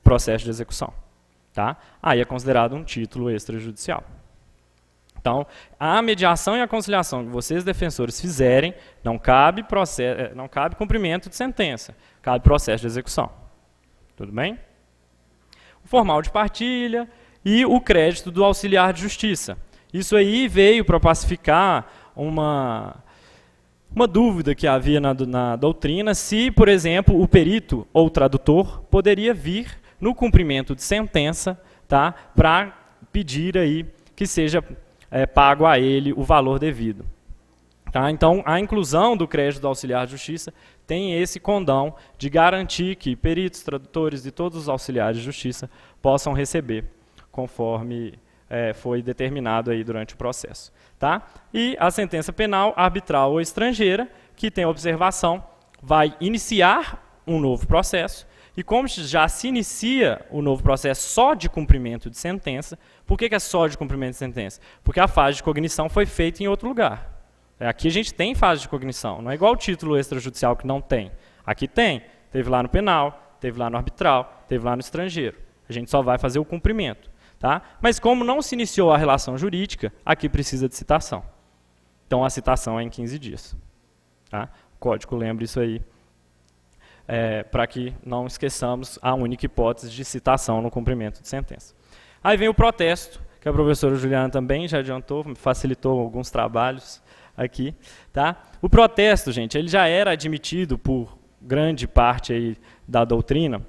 processo de execução. Tá? Aí é considerado um título extrajudicial. Então, a mediação e a conciliação que vocês defensores fizerem, não cabe cumprimento de sentença, cabe processo de execução. Tudo bem? O formal de partilha, e o crédito do auxiliar de justiça. Isso aí veio para pacificar uma dúvida que havia na doutrina, se, por exemplo, o perito ou tradutor poderia vir no cumprimento de sentença, tá, para pedir aí que seja pago a ele o valor devido. Tá? Então, a inclusão do crédito do auxiliar de justiça tem esse condão de garantir que peritos, tradutores e todos os auxiliares de justiça possam receber, conforme foi determinado aí durante o processo. Tá? E a sentença penal, arbitral ou estrangeira, que tem observação, vai iniciar um novo processo, e como já se inicia o novo processo só de cumprimento de sentença, por que é só de cumprimento de sentença? Porque a fase de cognição foi feita em outro lugar. Aqui a gente tem fase de cognição, não é igual o título extrajudicial que não tem. Aqui tem, teve lá no penal, teve lá no arbitral, teve lá no estrangeiro. A gente só vai fazer o cumprimento. Tá? Mas como não se iniciou a relação jurídica, aqui precisa de citação. Então a citação é em 15 dias. Tá? O código lembra isso aí, para que não esqueçamos a única hipótese de citação no cumprimento de sentença. Aí vem o protesto, que a professora Juliana também já adiantou, facilitou alguns trabalhos aqui. Tá? O protesto, gente, ele já era admitido por grande parte aí da doutrina,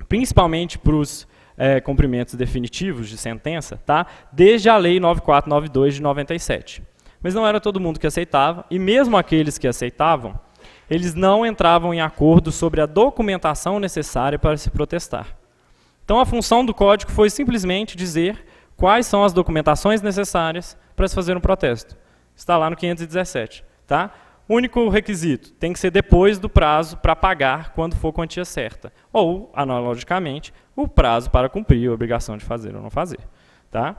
principalmente para os cumprimentos definitivos de sentença, tá? Desde a Lei 9492 de 97. Mas não era todo mundo que aceitava, e mesmo aqueles que aceitavam, eles não entravam em acordo sobre a documentação necessária para se protestar. Então a função do código foi simplesmente dizer quais são as documentações necessárias para se fazer um protesto. Está lá no 517. Tá? O único requisito tem que ser depois do prazo para pagar quando for quantia certa. Ou, analogicamente, o prazo para cumprir a obrigação de fazer ou não fazer. Tá?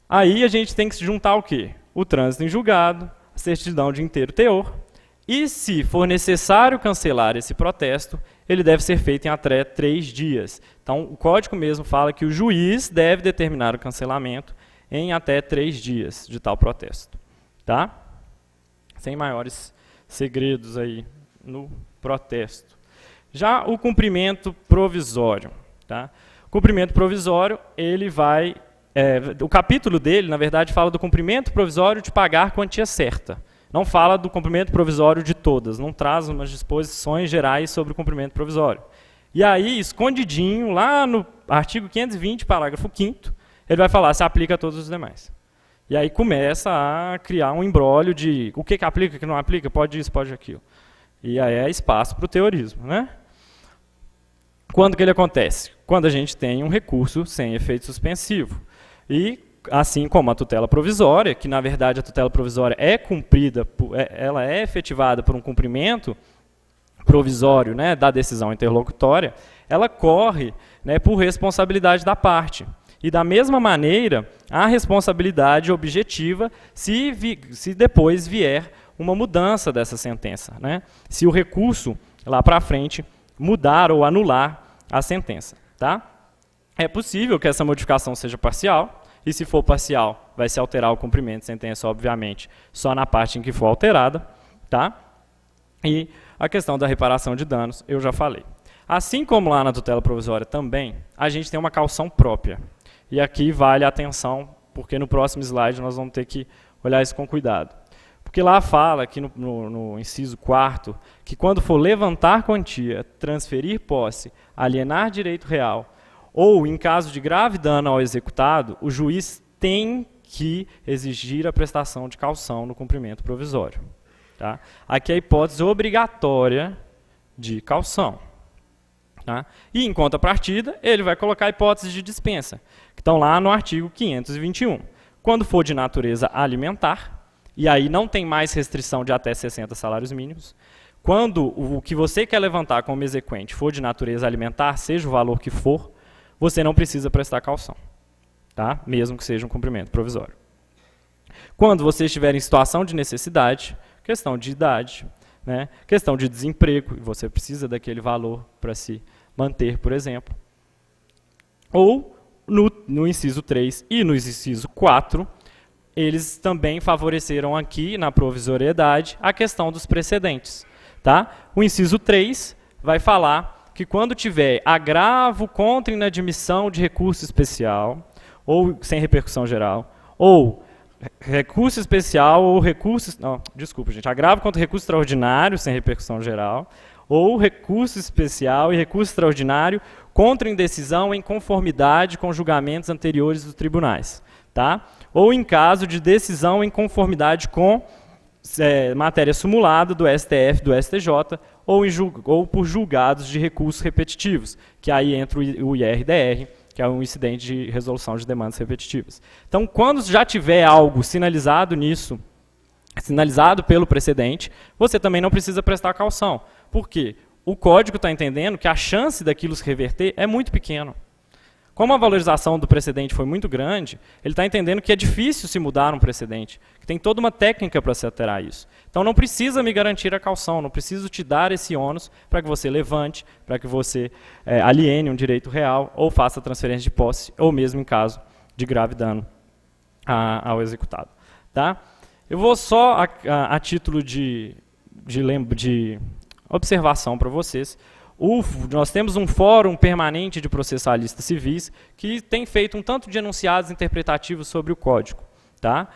Aí a gente tem que se juntar o quê? O trânsito em julgado, a certidão de inteiro teor, e se for necessário cancelar esse protesto, ele deve ser feito em até 3 dias. Então, o código mesmo fala que o juiz deve determinar o cancelamento em até 3 dias de tal protesto. Tá? Sem maiores segredos aí no protesto. Já o cumprimento provisório. Tá? O cumprimento provisório, ele vai... o capítulo dele, na verdade, fala do cumprimento provisório de pagar quantia certa. Não fala do cumprimento provisório de todas, não traz umas disposições gerais sobre o cumprimento provisório. E aí, escondidinho, lá no artigo 520, parágrafo 5º, ele vai falar se aplica a todos os demais. E aí começa a criar um imbróglio de o que aplica, o que não aplica, pode isso, pode aquilo. E aí é espaço para o teorismo. Né? Quando que ele acontece? Quando a gente tem um recurso sem efeito suspensivo. E assim como a tutela provisória, que na verdade a tutela provisória é cumprida, ela é efetivada por um cumprimento provisório, né, da decisão interlocutória, ela corre, né, por responsabilidade da parte. E da mesma maneira, a responsabilidade objetiva se depois vier uma mudança dessa sentença. Né? Se o recurso, lá para frente, mudar ou anular a sentença. Tá? É possível que essa modificação seja parcial, e se for parcial, vai se alterar o cumprimento de sentença, obviamente, só na parte em que for alterada. Tá? E a questão da reparação de danos, eu já falei. Assim como lá na tutela provisória também, a gente tem uma caução própria. E aqui vale a atenção, porque no próximo slide nós vamos ter que olhar isso com cuidado. Porque lá fala, aqui no inciso 4º, que quando for levantar quantia, transferir posse, alienar direito real, ou em caso de grave dano ao executado, o juiz tem que exigir a prestação de caução no cumprimento provisório. Tá? Aqui é a hipótese obrigatória de caução. Tá? E, em contrapartida, ele vai colocar a hipótese de dispensa, que estão lá no artigo 521. Quando for de natureza alimentar, e aí não tem mais restrição de até 60 salários mínimos, quando o que você quer levantar como exequente for de natureza alimentar, seja o valor que for, você não precisa prestar caução, tá? Mesmo que seja um cumprimento provisório. Quando você estiver em situação de necessidade, questão de idade, né, questão de desemprego, e você precisa daquele valor para se manter, por exemplo. Ou, no inciso 3 e no inciso 4, eles também favoreceram aqui, na provisoriedade, a questão dos precedentes. Tá? O inciso 3 vai falar que quando tiver agravo contra inadmissão de recurso especial, ou sem repercussão geral, ou recurso especial, ou recurso... Não, desculpa, gente. Agravo contra recurso extraordinário, sem repercussão geral, ou recurso especial e recurso extraordinário contra indecisão em conformidade com julgamentos anteriores dos tribunais. Tá? Ou em caso de decisão em conformidade com matéria simulada do STF, do STJ, ou por julgados de recursos repetitivos, que aí entra o IRDR, que é um incidente de resolução de demandas repetitivas. Então, quando já tiver algo sinalizado nisso, sinalizado pelo precedente, você também não precisa prestar caução. Por quê? O código está entendendo que a chance daquilo se reverter é muito pequena. Como a valorização do precedente foi muito grande, ele está entendendo que é difícil se mudar um precedente, que tem toda uma técnica para se alterar isso. Então não precisa me garantir a caução, não preciso te dar esse ônus para que você levante, para que você aliene um direito real, ou faça transferência de posse, ou mesmo em caso de grave dano ao executado. Tá? Eu vou só, a título de observação para vocês, nós temos um fórum permanente de processalistas civis que tem feito um tanto de enunciados interpretativos sobre o código. Tá?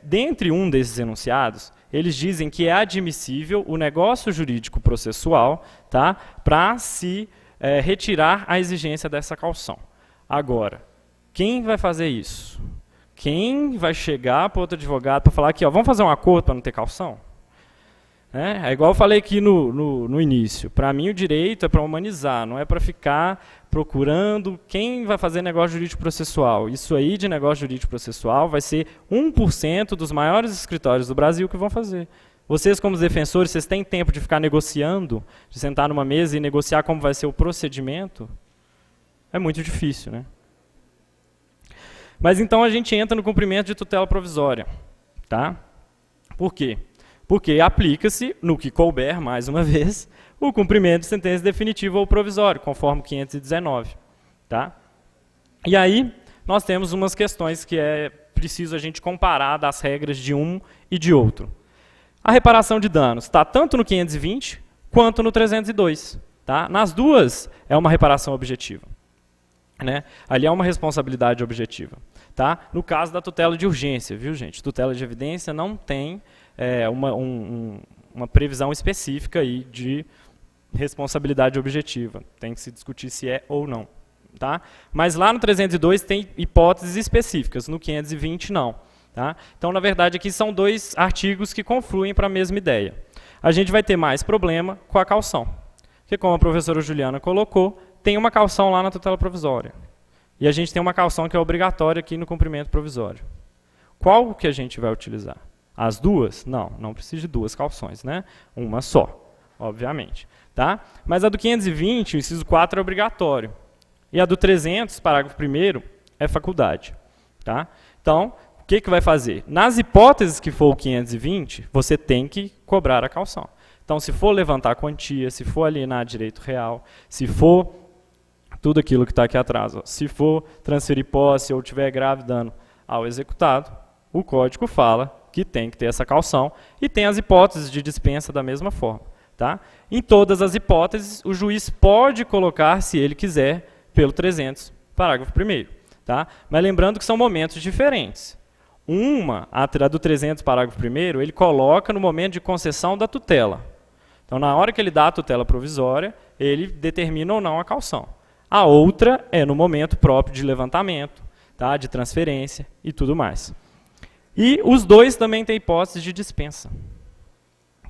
Dentre um desses enunciados, eles dizem que é admissível o negócio jurídico processual, tá, para se retirar a exigência dessa caução. Agora, quem vai fazer isso? Quem vai chegar para outro advogado para falar aqui, ó, vamos fazer um acordo para não ter caução? É igual eu falei aqui no início, para mim o direito é para humanizar, não é para ficar procurando quem vai fazer negócio jurídico processual. Isso aí de negócio jurídico processual vai ser 1% dos maiores escritórios do Brasil que vão fazer. Vocês, como defensores, vocês têm tempo de ficar negociando, de sentar numa mesa e negociar como vai ser o procedimento? É muito difícil, né? Mas então a gente entra no cumprimento de tutela provisória. Tá? Por quê? Porque aplica-se, no que couber, mais uma vez, o cumprimento de sentença definitiva ou provisória, conforme 519. Tá? E aí, nós temos umas questões que é preciso a gente comparar das regras de um e de outro. A reparação de danos está tanto no 520 quanto no 302. Tá? Nas duas, é uma reparação objetiva. Né? Ali é uma responsabilidade objetiva. Tá? No caso da tutela de urgência, viu, gente? Tutela de evidência não tem uma previsão específica aí de responsabilidade objetiva. Tem que se discutir se é ou não. Tá? Mas lá no 302 tem hipóteses específicas, no 520 não. Tá? Então, na verdade, aqui são dois artigos que confluem para a mesma ideia. A gente vai ter mais problema com a caução. Porque, como a professora Juliana colocou, tem uma caução lá na tutela provisória. E a gente tem uma caução que é obrigatória aqui no cumprimento provisório. Qual que a gente vai utilizar? As duas? Não, não precisa de duas cauções, né? Uma só, obviamente. Tá? Mas a do 520, o inciso 4 é obrigatório. E a do 300, parágrafo 1º, é faculdade. Tá? Então, o que vai fazer? Nas hipóteses que for o 520, você tem que cobrar a caução. Então, se for levantar a quantia, se for alienar direito real, se for tudo aquilo que está aqui atrás, ó, se for transferir posse ou tiver grave dano ao executado, o código fala que tem que ter essa caução e tem as hipóteses de dispensa da mesma forma. Tá? Em todas as hipóteses, o juiz pode colocar, se ele quiser, pelo 300, parágrafo 1º. Tá? Mas lembrando que são momentos diferentes. A do 300, parágrafo 1º, ele coloca no momento de concessão da tutela. Então, na hora que ele dá a tutela provisória, ele determina ou não a caução. A outra é no momento próprio de levantamento, tá? De transferência e tudo mais. E os dois também têm hipótese de dispensa.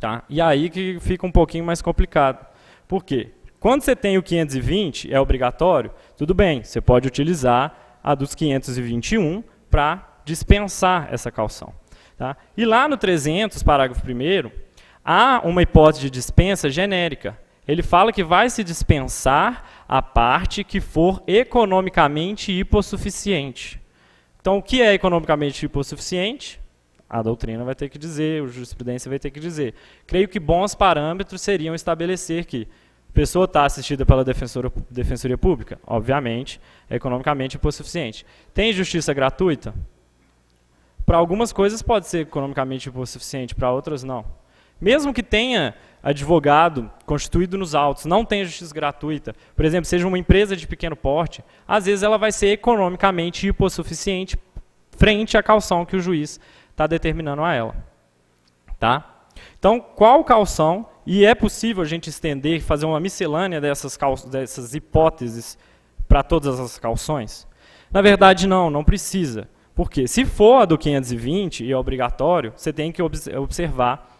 Tá? E aí que fica um pouquinho mais complicado. Por quê? Quando você tem o 520, é obrigatório, tudo bem, você pode utilizar a dos 521 para dispensar essa caução. Tá? E lá no 300, parágrafo 1º, há uma hipótese de dispensa genérica. Ele fala que vai se dispensar a parte que for economicamente hipossuficiente. Então, o que é economicamente hipossuficiente? A doutrina vai ter que dizer, a jurisprudência vai ter que dizer. Creio que bons parâmetros seriam estabelecer que a pessoa está assistida pela Defensoria Pública? Obviamente, é economicamente hipossuficiente. Tem justiça gratuita? Para algumas coisas pode ser economicamente hipossuficiente, para outras não. Mesmo que tenha advogado constituído nos autos, não tenha justiça gratuita, por exemplo, seja uma empresa de pequeno porte, às vezes ela vai ser economicamente hipossuficiente frente à caução que o juiz está determinando a ela. Tá? Então, qual caução? E é possível a gente estender, fazer uma miscelânea dessas hipóteses para todas as cauções? Na verdade, não precisa. Por quê? Se for a do 520 e é obrigatório, você tem que observar,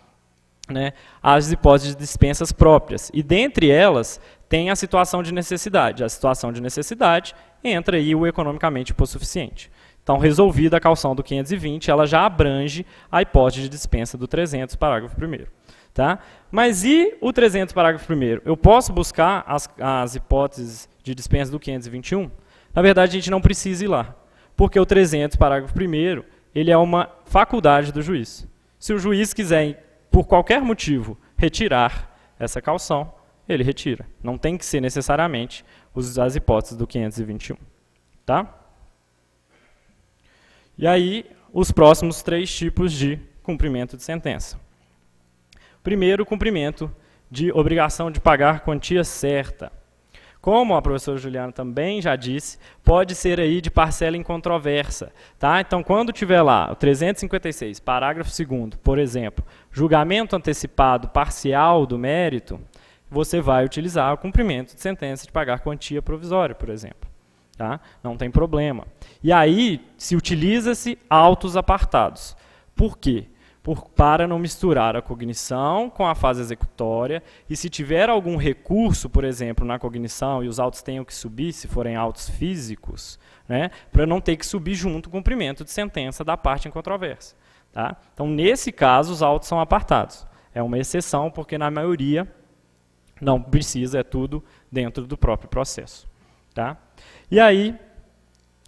né, as hipóteses de dispensas próprias. E dentre elas, tem a situação de necessidade. A situação de necessidade entra aí o economicamente hipossuficiente. Então, resolvida a caução do 520, ela já abrange a hipótese de dispensa do 300, parágrafo 1º. Tá? Mas e o 300, parágrafo 1º? Eu posso buscar as hipóteses de dispensa do 521? Na verdade, a gente não precisa ir lá. Porque o 300, parágrafo 1º, ele é uma faculdade do juiz. Se o juiz quiser, por qualquer motivo, retirar essa caução, ele retira. Não tem que ser necessariamente as hipóteses do 521. Tá? E aí, os próximos 3 tipos de cumprimento de sentença. Primeiro, cumprimento de obrigação de pagar quantia certa. Como a professora Juliana também já disse, pode ser aí de parcela incontroversa. Tá? Então, quando tiver lá o 356, parágrafo 2º, por exemplo, julgamento antecipado parcial do mérito, você vai utilizar o cumprimento de sentença de pagar quantia provisória, por exemplo. Tá? Não tem problema. E aí, se utiliza-se autos apartados. Por quê? Para não misturar a cognição com a fase executória, e se tiver algum recurso, por exemplo, na cognição, e os autos tenham que subir, se forem autos físicos, né, para não ter que subir junto com o cumprimento de sentença da parte em controvérsia. Tá? Então, nesse caso, os autos são apartados. É uma exceção, porque na maioria não precisa, é tudo dentro do próprio processo. Tá? E aí,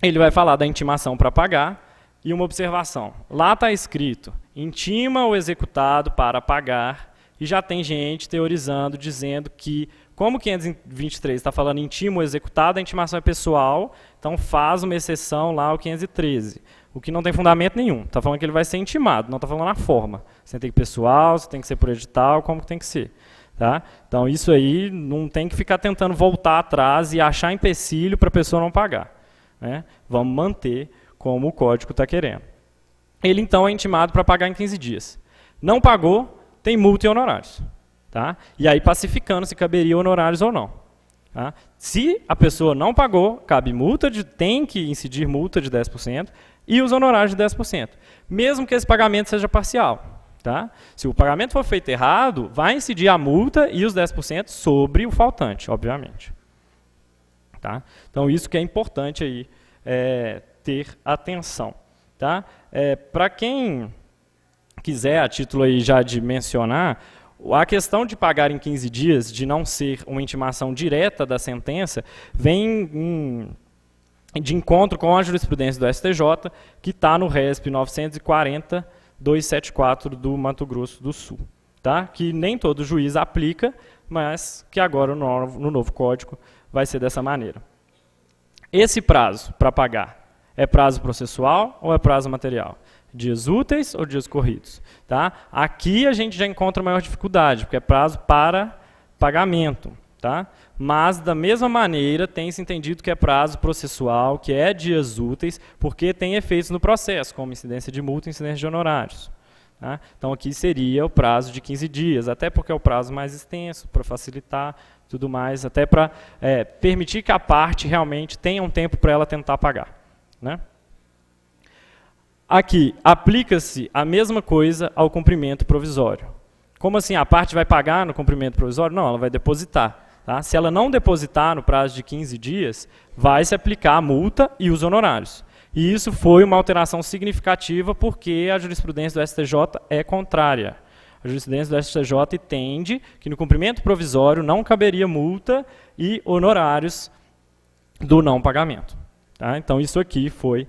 ele vai falar da intimação para pagar, e uma observação. Lá está escrito, intima o executado para pagar, e já tem gente teorizando, dizendo que, como o 523 está falando intima o executado, a intimação é pessoal, então faz uma exceção lá ao 513. O que não tem fundamento nenhum. Está falando que ele vai ser intimado, não está falando a forma. Você tem que ser pessoal, você tem que ser por edital, como que tem que ser. Tá? Então isso aí não tem que ficar tentando voltar atrás e achar empecilho para a pessoa não pagar. Né? Vamos manter como o código está querendo. Ele, então, é intimado para pagar em 15 dias. Não pagou, tem multa e honorários. Tá? E aí, pacificando se caberia honorários ou não. Tá? Se a pessoa não pagou, cabe multa, tem que incidir multa de 10% e os honorários de 10%. Mesmo que esse pagamento seja parcial. Tá? Se o pagamento for feito errado, vai incidir a multa e os 10% sobre o faltante, obviamente. Tá? Então, isso que é importante aí, ter atenção. Tá? Para quem quiser, a título aí já de mencionar, a questão de pagar em 15 dias, de não ser uma intimação direta da sentença, vem de encontro com a jurisprudência do STJ, que está no RESP 940-274 do Mato Grosso do Sul. Tá? Que nem todo juiz aplica, mas que agora no novo código vai ser dessa maneira. Esse prazo para pagar é prazo processual ou é prazo material? Dias úteis ou dias corridos? Tá? Aqui a gente já encontra maior dificuldade, porque é prazo para pagamento. Tá? Mas, da mesma maneira, tem-se entendido que é prazo processual, que é dias úteis, porque tem efeitos no processo, como incidência de multa e incidência de honorários. Tá? Então, aqui seria o prazo de 15 dias, até porque é o prazo mais extenso, para facilitar tudo mais, até para permitir que a parte realmente tenha um tempo para ela tentar pagar. Né? Aqui, aplica-se a mesma coisa ao cumprimento provisório. Como assim? A parte vai pagar no cumprimento provisório? Não, ela vai depositar. Tá? Se ela não depositar no prazo de 15 dias, vai se aplicar a multa e os honorários. E isso foi uma alteração significativa porque a jurisprudência do STJ é contrária. A jurisprudência do STJ entende que no cumprimento provisório não caberia multa e honorários do não pagamento. Tá? Então, isso aqui foi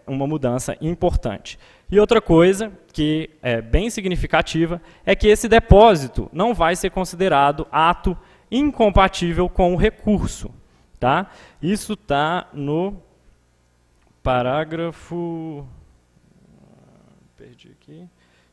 uma mudança importante. E outra coisa que é bem significativa é que esse depósito não vai ser considerado ato incompatível com o recurso. Tá? Isso está no parágrafo... Perdi aqui.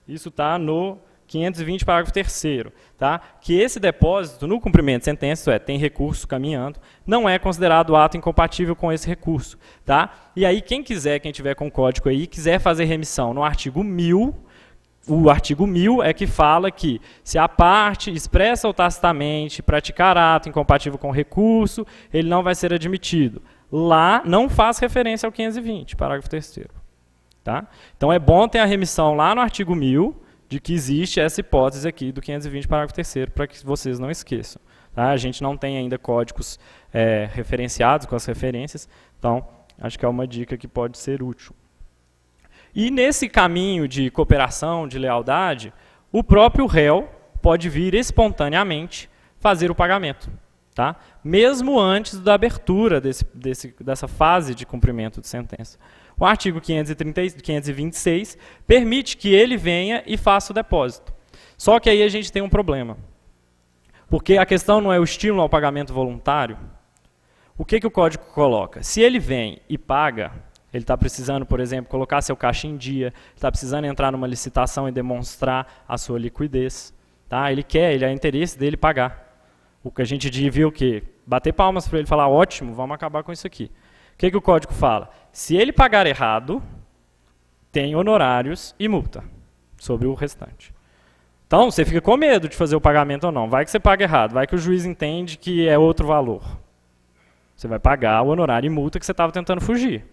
Isso está no 520, parágrafo 3º, tá? Que esse depósito, no cumprimento de sentença, tem recurso caminhando, não é considerado ato incompatível com esse recurso. Tá? E aí, quem tiver com o código aí, quiser fazer remissão no artigo 1000, o artigo 1000 é que fala que se a parte expressa ou tacitamente praticar ato incompatível com o recurso, ele não vai ser admitido. Lá não faz referência ao 520, parágrafo 3º. Tá? Então é bom ter a remissão lá no artigo 1000, de que existe essa hipótese aqui do 520, parágrafo 3º, para que vocês não esqueçam. Tá? A gente não tem ainda códigos referenciados com as referências, então acho que é uma dica que pode ser útil. E nesse caminho de cooperação, de lealdade, o próprio réu pode vir espontaneamente fazer o pagamento, tá? Mesmo antes da abertura dessa fase de cumprimento de sentença. O artigo 526 permite que ele venha e faça o depósito. Só que aí a gente tem um problema. Porque a questão não é o estímulo ao pagamento voluntário. O que o código coloca? Se ele vem e paga, ele está precisando, por exemplo, colocar seu caixa em dia, está precisando entrar numa licitação e demonstrar a sua liquidez. Tá? Ele é interesse dele pagar. O que a gente viu o quê? Bater palmas para ele falar, ótimo, vamos acabar com isso aqui. O que o código fala? Se ele pagar errado, tem honorários e multa sobre o restante. Então, você fica com medo de fazer o pagamento ou não. Vai que você paga errado, vai que o juiz entende que é outro valor. Você vai pagar o honorário e multa que você estava tentando fugir.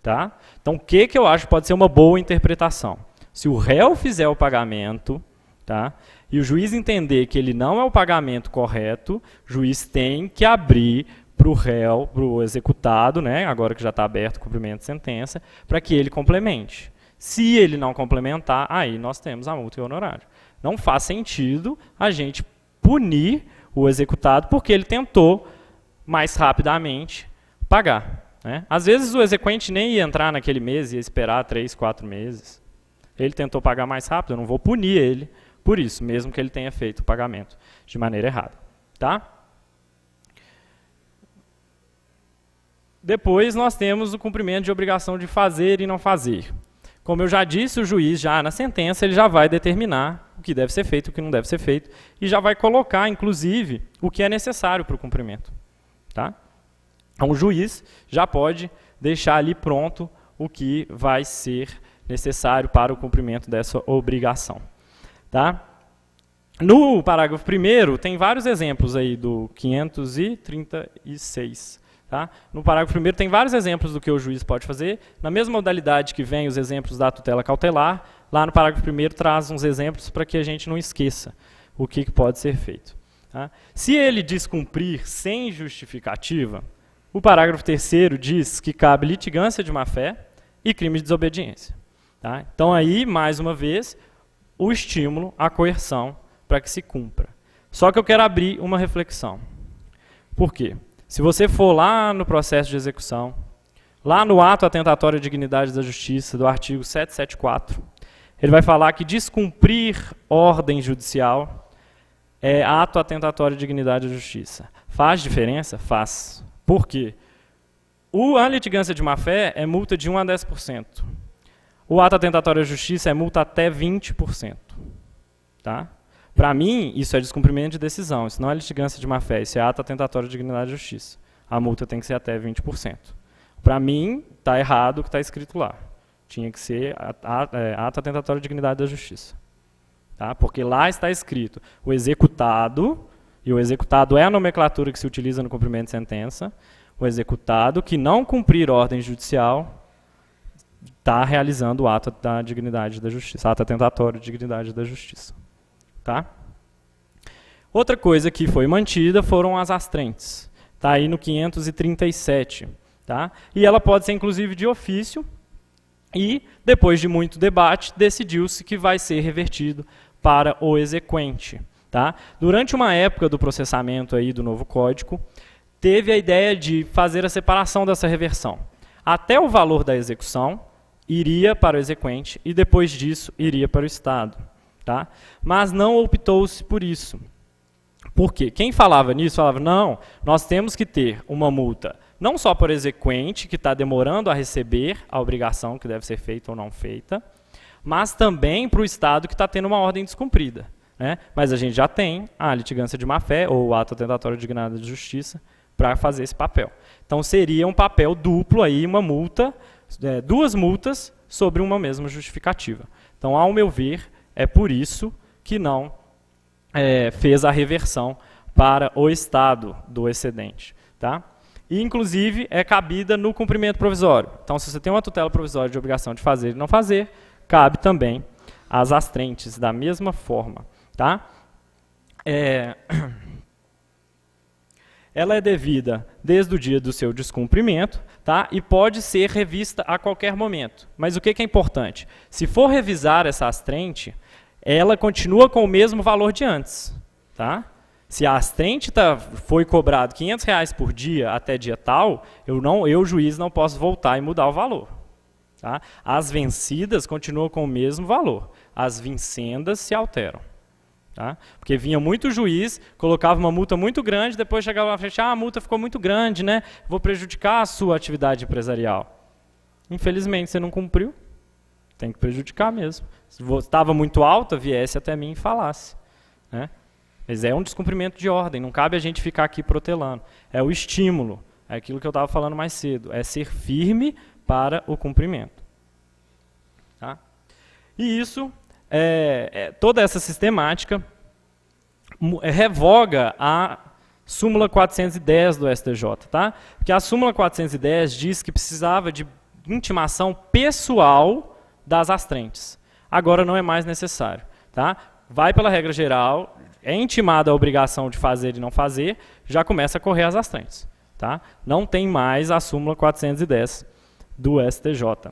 Tá? Então, o que eu acho que pode ser uma boa interpretação? Se o réu fizer o pagamento, tá? E o juiz entender que ele não é o pagamento correto, o juiz tem que abrir para o réu, para o executado, né, agora que já está aberto o cumprimento de sentença, para que ele complemente. Se ele não complementar, aí nós temos a multa e o honorário. Não faz sentido a gente punir o executado porque ele tentou mais rapidamente pagar. Né? Às vezes o exequente nem ia entrar naquele mês, ia esperar 3, 4 meses. Ele tentou pagar mais rápido, eu não vou punir ele por isso, mesmo que ele tenha feito o pagamento de maneira errada. Tá? Depois nós temos o cumprimento de obrigação de fazer e não fazer. Como eu já disse, o juiz, já na sentença, ele já vai determinar o que deve ser feito e o que não deve ser feito, e já vai colocar, inclusive, o que é necessário para o cumprimento. Tá? Então, o juiz já pode deixar ali pronto o que vai ser necessário para o cumprimento dessa obrigação. Tá? No parágrafo 1º, tem vários exemplos aí do 536. Tá? No parágrafo 1º tem vários exemplos do que o juiz pode fazer. Na mesma modalidade que vem os exemplos da tutela cautelar, lá no parágrafo 1º traz uns exemplos para que a gente não esqueça o que pode ser feito. Tá? Se ele descumprir sem justificativa, o parágrafo 3º diz que cabe litigância de má-fé e crime de desobediência. Tá? Então aí, mais uma vez, o estímulo, a coerção para que se cumpra. Só que eu quero abrir uma reflexão. Por quê? Se você for lá no processo de execução, lá no ato atentatório à dignidade da justiça, do artigo 774, ele vai falar que descumprir ordem judicial é ato atentatório à dignidade da justiça. Faz diferença? Faz. Por quê? A litigância de má-fé é multa de 1 a 10%. O ato atentatório à justiça é multa até 20%. Tá? Para mim, isso é descumprimento de decisão, isso não é litigância de má-fé, isso é ato atentatório à dignidade da justiça. A multa tem que ser até 20%. Para mim, está errado o que está escrito lá. Tinha que ser ato atentatório à dignidade da justiça. Tá? Porque lá está escrito o executado, e o executado é a nomenclatura que se utiliza no cumprimento de sentença, o executado que não cumprir ordem judicial está realizando o ato da dignidade da justiça, ato atentatório à dignidade da justiça. Tá? Outra coisa que foi mantida foram as astrentes. Está aí no 537. Tá? E ela pode ser, inclusive, de ofício. E, depois de muito debate, decidiu-se que vai ser revertido para o exequente. Tá? Durante uma época do processamento aí do novo código, teve a ideia de fazer a separação dessa reversão. Até o valor da execução iria para o exequente e, depois disso, iria para o Estado. Tá? Mas não optou-se por isso. Por quê? Quem falava nisso falava, não, nós temos que ter uma multa, não só para o exequente, que está demorando a receber a obrigação que deve ser feita ou não feita, mas também para o Estado que está tendo uma ordem descumprida, né? Mas a gente já tem a litigância de má-fé ou o ato atentatório dignado de justiça para fazer esse papel. Então seria um papel duplo aí, uma multa, duas multas sobre uma mesma justificativa. Então, ao meu ver, é por isso que não fez a reversão para o Estado do excedente, tá? E, inclusive, é cabida no cumprimento provisório. Então, se você tem uma tutela provisória de obrigação de fazer e não fazer, cabe também às astrentes, da mesma forma, tá? Ela é devida desde o dia do seu descumprimento, tá? E pode ser revista a qualquer momento. Mas o que é importante? Se for revisar essa astrente, ela continua com o mesmo valor de antes, tá? Se a astrente foi cobrado R$500 por dia até dia tal, eu, juiz, não posso voltar e mudar o valor. Tá? As vencidas continuam com o mesmo valor. As vincendas se alteram. Tá? Porque vinha muito juiz, colocava uma multa muito grande, depois chegava na frente, a multa ficou muito grande, né? Vou prejudicar a sua atividade empresarial. Infelizmente, você não cumpriu, tem que prejudicar mesmo. Se estava muito alta, viesse até mim e falasse, né? Mas é um descumprimento de ordem, não cabe a gente ficar aqui protelando. É o estímulo, é aquilo que eu estava falando mais cedo, é ser firme para o cumprimento. Tá? E isso, toda essa sistemática revoga a súmula 410 do STJ. Tá? Porque a súmula 410 diz que precisava de intimação pessoal das astrentes. Agora não é mais necessário. Tá? Vai pela regra geral, é intimada a obrigação de fazer e não fazer, já começa a correr as astrentes. Tá? Não tem mais a súmula 410 do STJ.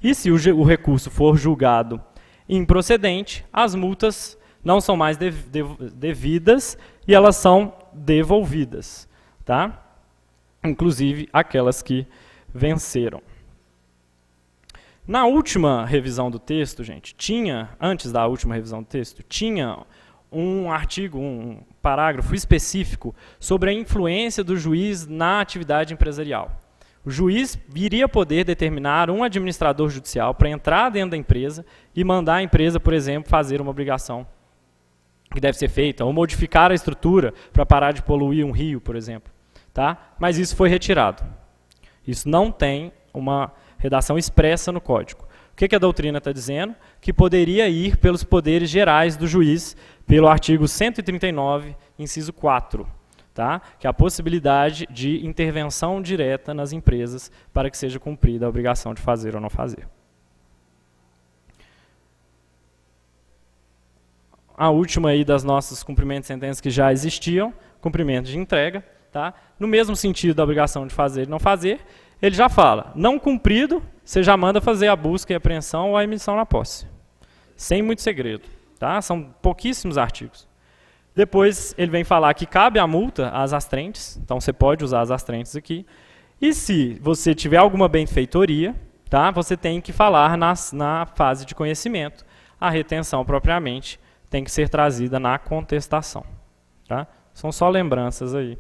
E se o recurso for julgado improcedente, as multas não são mais devidas e elas são devolvidas. Tá? Inclusive aquelas que venceram. Na última revisão do texto, gente, antes da última revisão do texto, tinha um artigo, um parágrafo específico sobre a influência do juiz na atividade empresarial. O juiz iria poder determinar um administrador judicial para entrar dentro da empresa e mandar a empresa, por exemplo, fazer uma obrigação que deve ser feita, ou modificar a estrutura para parar de poluir um rio, por exemplo. Tá? Mas isso foi retirado. Isso não tem uma redação expressa no Código. O que a doutrina está dizendo? Que poderia ir pelos poderes gerais do juiz, pelo artigo 139, inciso 4, tá? Que é a possibilidade de intervenção direta nas empresas para que seja cumprida a obrigação de fazer ou não fazer. A última aí das nossos cumprimentos de sentenças que já existiam, cumprimento de entrega. Tá? No mesmo sentido da obrigação de fazer e não fazer, ele já fala, não cumprido, você já manda fazer a busca e apreensão ou a emissão na posse. Sem muito segredo. Tá? São pouquíssimos artigos. Depois ele vem falar que cabe a multa às astrentes, então você pode usar as astrentes aqui. E se você tiver alguma benfeitoria, tá? Você tem que falar na fase de conhecimento. A retenção propriamente tem que ser trazida na contestação. Tá? São só lembranças aí.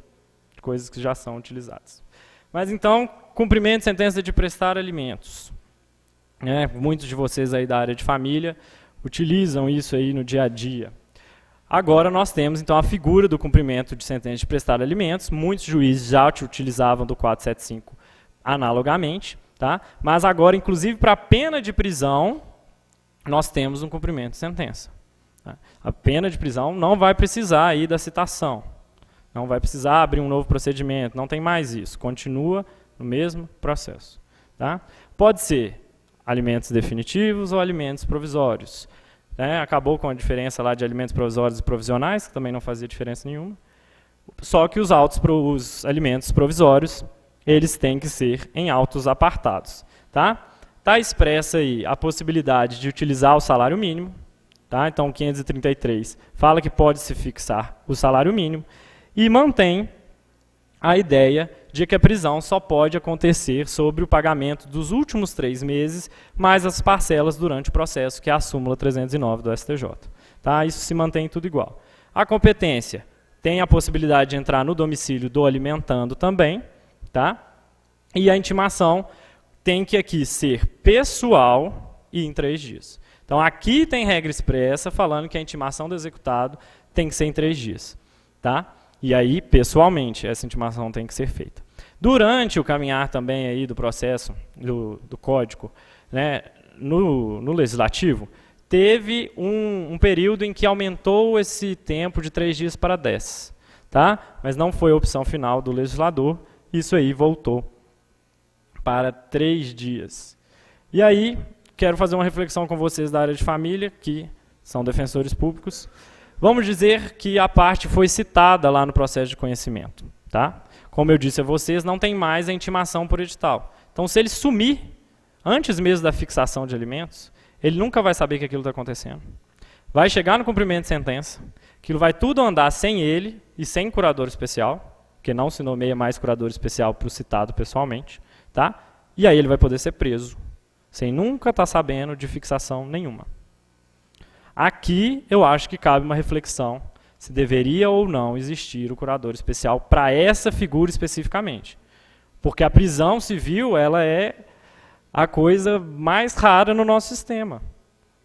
Coisas que já são utilizadas. Mas então, cumprimento de sentença de prestar alimentos. Muitos de vocês aí da área de família utilizam isso aí no dia a dia. Agora nós temos então a figura do cumprimento de sentença de prestar alimentos. Muitos juízes já utilizavam do 475 analogamente, tá? Mas agora, inclusive para a pena de prisão, nós temos um cumprimento de sentença. Tá? A pena de prisão não vai precisar aí da citação. Não vai precisar abrir um novo procedimento, não tem mais isso. Continua no mesmo processo. Tá? Pode ser alimentos definitivos ou alimentos provisórios. Acabou com a diferença lá de alimentos provisórios e provisionais, que também não fazia diferença nenhuma. Só que os os alimentos provisórios, eles têm que ser em autos apartados. Tá? Tá expressa aí a possibilidade de utilizar o salário mínimo. Tá? Então, 533 fala que pode se fixar o salário mínimo. E mantém a ideia de que a prisão só pode acontecer sobre o pagamento dos últimos 3 meses, mais as parcelas durante o processo, que é a súmula 309 do STJ. Tá? Isso se mantém tudo igual. A competência tem a possibilidade de entrar no domicílio do alimentando também. Tá? E a intimação tem que aqui ser pessoal e em 3 dias. Então, aqui tem regra expressa falando que a intimação do executado tem que ser em 3 dias. Tá? E aí, pessoalmente, essa intimação tem que ser feita. Durante o caminhar também aí do processo, do código, né, no legislativo, teve um período em que aumentou esse tempo de 3 dias para 10. Tá? Mas não foi a opção final do legislador, isso aí voltou para 3 dias. E aí, quero fazer uma reflexão com vocês da área de família, que são defensores públicos. Vamos dizer que a parte foi citada lá no processo de conhecimento. Tá? Como eu disse a vocês, não tem mais a intimação por edital. Então, se ele sumir, antes mesmo da fixação de alimentos, ele nunca vai saber que aquilo está acontecendo. Vai chegar no cumprimento de sentença, aquilo vai tudo andar sem ele e sem curador especial, porque não se nomeia mais curador especial para o citado pessoalmente, tá? E aí ele vai poder ser preso, sem nunca estar sabendo de fixação nenhuma. Aqui eu acho que cabe uma reflexão se deveria ou não existir o curador especial para essa figura especificamente. Porque a prisão civil ela é a coisa mais rara no nosso sistema.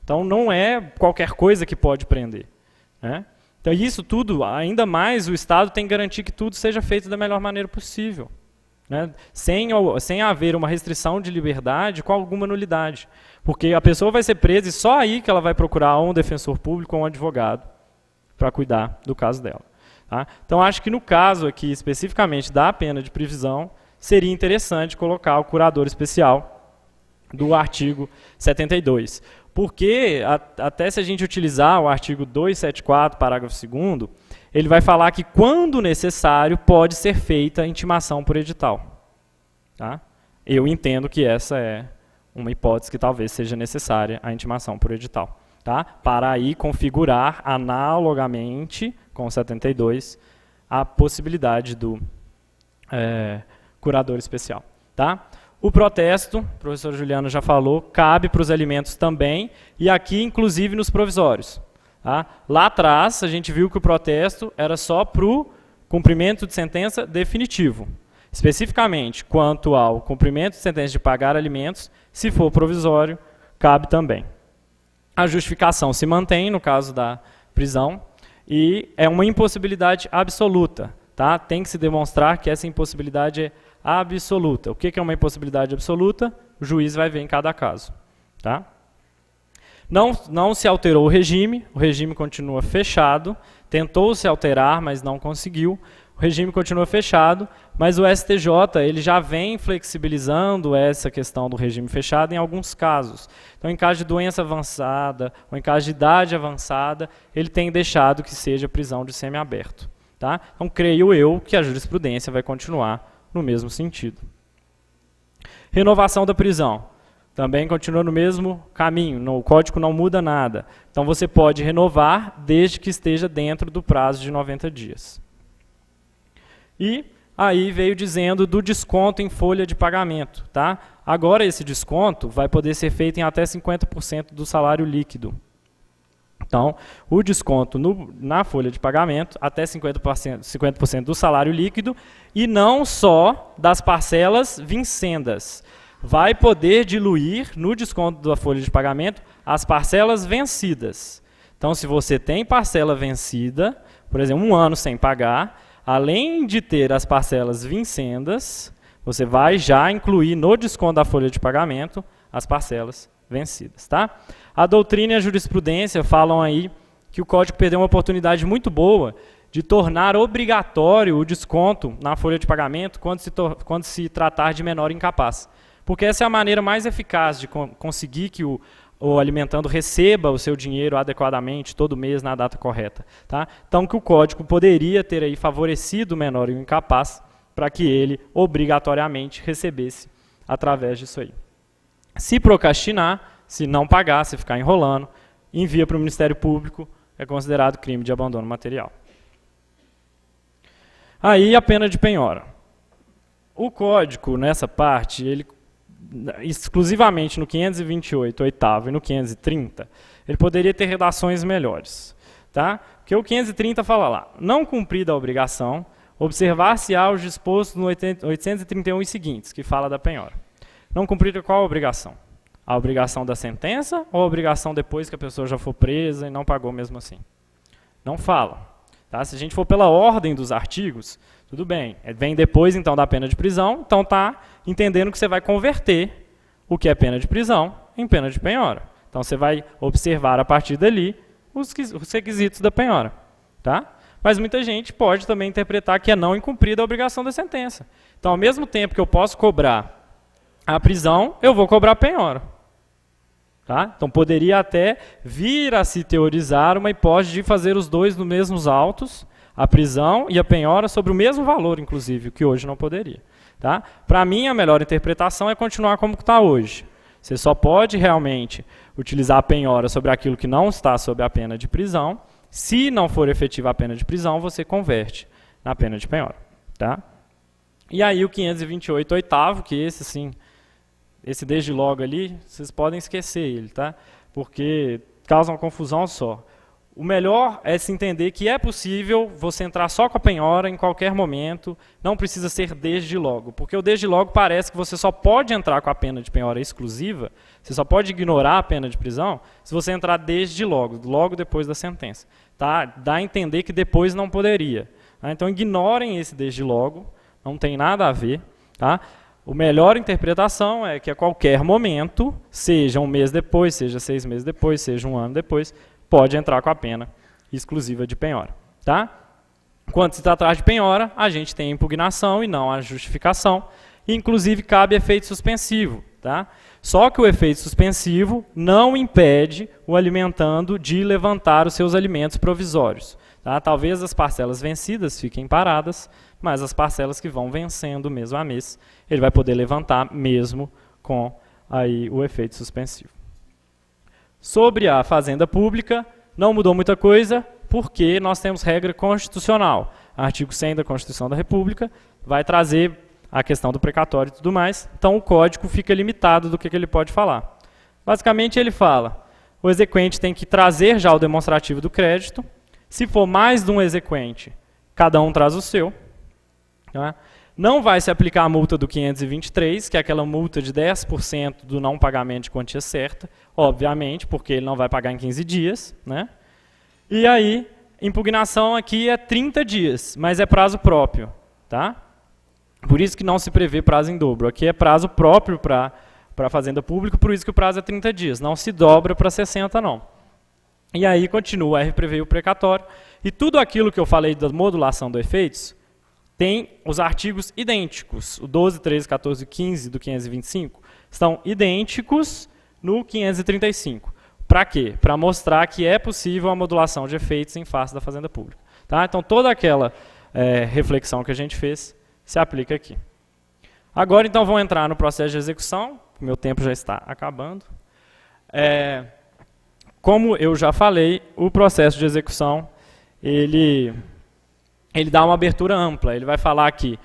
Então não é qualquer coisa que pode prender. Né? Então isso tudo, ainda mais o Estado tem que garantir que tudo seja feito da melhor maneira possível. Né? Sem haver uma restrição de liberdade com alguma nulidade. Porque a pessoa vai ser presa e só aí que ela vai procurar um defensor público ou um advogado para cuidar do caso dela. Tá? Então acho que no caso aqui, especificamente da pena de prisão, seria interessante colocar o curador especial do artigo 72. Porque, até se a gente utilizar o artigo 274, parágrafo 2º, ele vai falar que, quando necessário, pode ser feita a intimação por edital. Tá? Eu entendo que essa é uma hipótese que talvez seja necessária a intimação por edital. Tá? Para aí configurar analogamente com o 72 a possibilidade do curador especial. Tá? O protesto, o professor Juliano já falou, cabe para os alimentos também, e aqui inclusive nos provisórios. Tá? Lá atrás a gente viu que o protesto era só para o cumprimento de sentença definitivo. Especificamente, quanto ao cumprimento de sentença de pagar alimentos, se for provisório, cabe também. A justificação se mantém, no caso da prisão, e é uma impossibilidade absoluta. Tá? Tem que se demonstrar que essa impossibilidade é absoluta. O que é uma impossibilidade absoluta? O juiz vai ver em cada caso. Tá? Não se alterou o regime continua fechado, tentou se alterar, mas não conseguiu. O regime continua fechado, mas o STJ ele já vem flexibilizando essa questão do regime fechado em alguns casos. Então, em caso de doença avançada, ou em caso de idade avançada, ele tem deixado que seja prisão de semiaberto. Tá? Então, creio eu que a jurisprudência vai continuar no mesmo sentido. Renovação da prisão. Também continua no mesmo caminho, o código não muda nada. Então, você pode renovar desde que esteja dentro do prazo de 90 dias. E aí veio dizendo do desconto em folha de pagamento. Tá? Agora, esse desconto vai poder ser feito em até 50% do salário líquido. Então, o desconto na folha de pagamento, até 50% do salário líquido, e não só das parcelas vincendas. Vai poder diluir no desconto da folha de pagamento as parcelas vencidas. Então, se você tem parcela vencida, por exemplo, 1 ano sem pagar, além de ter as parcelas vincendas, você vai já incluir no desconto da folha de pagamento as parcelas vencidas. Tá? A doutrina e a jurisprudência falam aí que o Código perdeu uma oportunidade muito boa de tornar obrigatório o desconto na folha de pagamento quando se tratar de menor incapaz. Porque essa é a maneira mais eficaz de conseguir que o alimentando receba o seu dinheiro adequadamente todo mês na data correta. Tá? Então, que o Código poderia ter aí favorecido o menor e o incapaz para que ele obrigatoriamente recebesse através disso aí. Se procrastinar, se não pagar, se ficar enrolando, envia para o Ministério Público, é considerado crime de abandono material. Aí a pena de penhora. O código, nessa parte, ele exclusivamente no 528, oitavo, e no 530, ele poderia ter redações melhores. Tá? Porque o 530 fala lá, não cumprida a obrigação, observar-se-á os dispostos no 831 e seguintes, que fala da penhora. Não cumprida qual a obrigação? A obrigação da sentença ou a obrigação depois que a pessoa já for presa e não pagou mesmo assim? Não fala. Tá? Se a gente for pela ordem dos artigos, tudo bem. Vem depois, então, da pena de prisão, então está entendendo que você vai converter o que é pena de prisão em pena de penhora. Então, você vai observar a partir dali os requisitos da penhora. Tá? Mas muita gente pode também interpretar que é não incumprida a obrigação da sentença. Então, ao mesmo tempo que eu posso cobrar a prisão, eu vou cobrar a penhora. Tá? Então, poderia até vir a se teorizar uma hipótese de fazer os dois nos mesmos autos, a prisão e a penhora, sobre o mesmo valor, inclusive, o que hoje não poderia. Tá? Para mim, a melhor interpretação é continuar como está hoje. Você só pode realmente utilizar a penhora sobre aquilo que não está sob a pena de prisão. Se não for efetiva a pena de prisão, você converte na pena de penhora. Tá? E aí o 528 oitavo, que esse sim, esse desde logo ali, vocês podem esquecer ele, tá? Porque causa uma confusão só. O melhor é se entender que é possível você entrar só com a penhora em qualquer momento, não precisa ser desde logo, porque o desde logo parece que você só pode entrar com a pena de penhora exclusiva, você só pode ignorar a pena de prisão, se você entrar desde logo, logo depois da sentença. Tá? Dá a entender que depois não poderia. Tá? Então ignorem esse desde logo, não tem nada a ver. Tá? A melhor interpretação é que a qualquer momento, seja um mês depois, seja 6 meses depois, seja um ano depois, pode entrar com a pena exclusiva de penhora. Tá? Quando se tratar de penhora, a gente tem a impugnação e não a justificação. E, inclusive, cabe efeito suspensivo. Tá? Só que o efeito suspensivo não impede o alimentando de levantar os seus alimentos provisórios. Tá? Talvez as parcelas vencidas fiquem paradas, mas as parcelas que vão vencendo mês a mês, ele vai poder levantar mesmo com aí o efeito suspensivo. Sobre a fazenda pública, não mudou muita coisa, porque nós temos regra constitucional. Artigo 100 da Constituição da República vai trazer a questão do precatório e tudo mais, então o código fica limitado do que ele pode falar. Basicamente ele fala, o exequente tem que trazer já o demonstrativo do crédito, se for mais de um exequente, cada um traz o seu. Tá? Não vai se aplicar a multa do 523, que é aquela multa de 10% do não pagamento de quantia certa, obviamente, porque ele não vai pagar em 15 dias. Né? E aí, impugnação aqui é 30 dias, mas é prazo próprio. Tá? Por isso que não se prevê prazo em dobro. Aqui é prazo próprio para a fazenda pública, por isso que o prazo é 30 dias. Não se dobra para 60, não. E aí continua a prever o precatório. E tudo aquilo que eu falei da modulação dos efeitos, tem os artigos idênticos. O 12, 13, 14 e 15 do 525 estão idênticos no 535. Para quê? Para mostrar que é possível a modulação de efeitos em face da fazenda pública. Tá? Então toda aquela reflexão que a gente fez se aplica aqui. Agora, então, vamos entrar no processo de execução. O meu tempo já está acabando. Como eu já falei, o processo de execução, ele dá uma abertura ampla. Ele vai falar que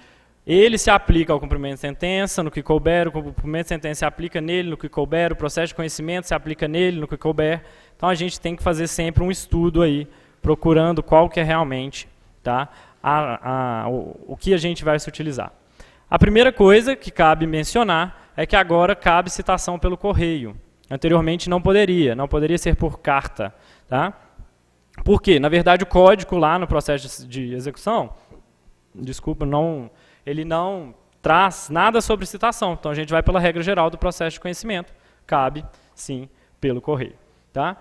ele se aplica ao cumprimento de sentença, no que couber, o cumprimento de sentença se aplica nele, no que couber, o processo de conhecimento se aplica nele, no que couber. Então, a gente tem que fazer sempre um estudo aí, procurando qual que é realmente, tá, o que a gente vai se utilizar. A primeira coisa que cabe mencionar é que agora cabe citação pelo correio. Anteriormente não poderia ser por carta. Tá? Por quê? Na verdade, o código lá no processo de execução, desculpa, ele não traz nada sobre citação. Então, a gente vai pela regra geral do processo de conhecimento. Cabe, sim, pelo correio. Tá?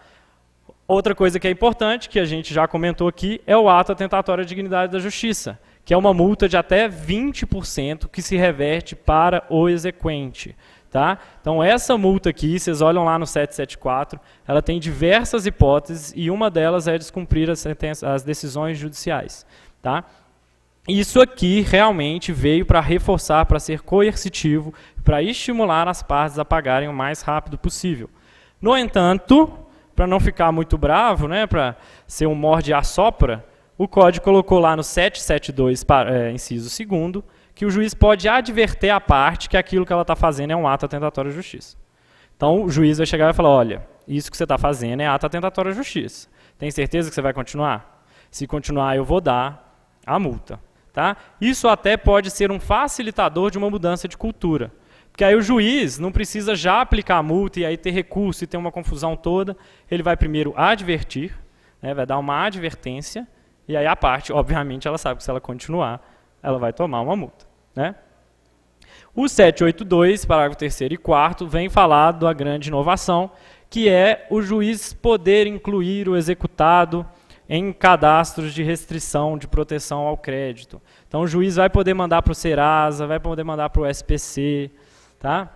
Outra coisa que é importante, que a gente já comentou aqui, é o ato atentatório à dignidade da justiça, que é uma multa de até 20% que se reverte para o exequente. Tá? Então, essa multa aqui, vocês olham lá no 774, ela tem diversas hipóteses e uma delas é descumprir as decisões judiciais. Tá? Isso aqui realmente veio para reforçar, para ser coercitivo, para estimular as partes a pagarem o mais rápido possível. No entanto, para não ficar muito bravo, né, para ser um morde e assopra, o código colocou lá no 772, inciso 2º, que o juiz pode adverter a parte que aquilo que ela está fazendo é um ato atentatório à justiça. Então, o juiz vai chegar e vai falar, olha, isso que você está fazendo é ato atentatório à justiça. Tem certeza que você vai continuar? Se continuar, eu vou dar a multa. Tá? Isso até pode ser um facilitador de uma mudança de cultura. Porque aí o juiz não precisa já aplicar a multa e aí ter recurso e ter uma confusão toda. Ele vai primeiro advertir, né, vai dar uma advertência, e aí a parte, obviamente, ela sabe que se ela continuar, ela vai tomar uma multa. Né? O 782, parágrafo 3º e 4º, vem falar da grande inovação, que é o juiz poder incluir o executado em cadastros de restrição de proteção ao crédito. Então o juiz vai poder mandar para o Serasa, vai poder mandar para o SPC, tá?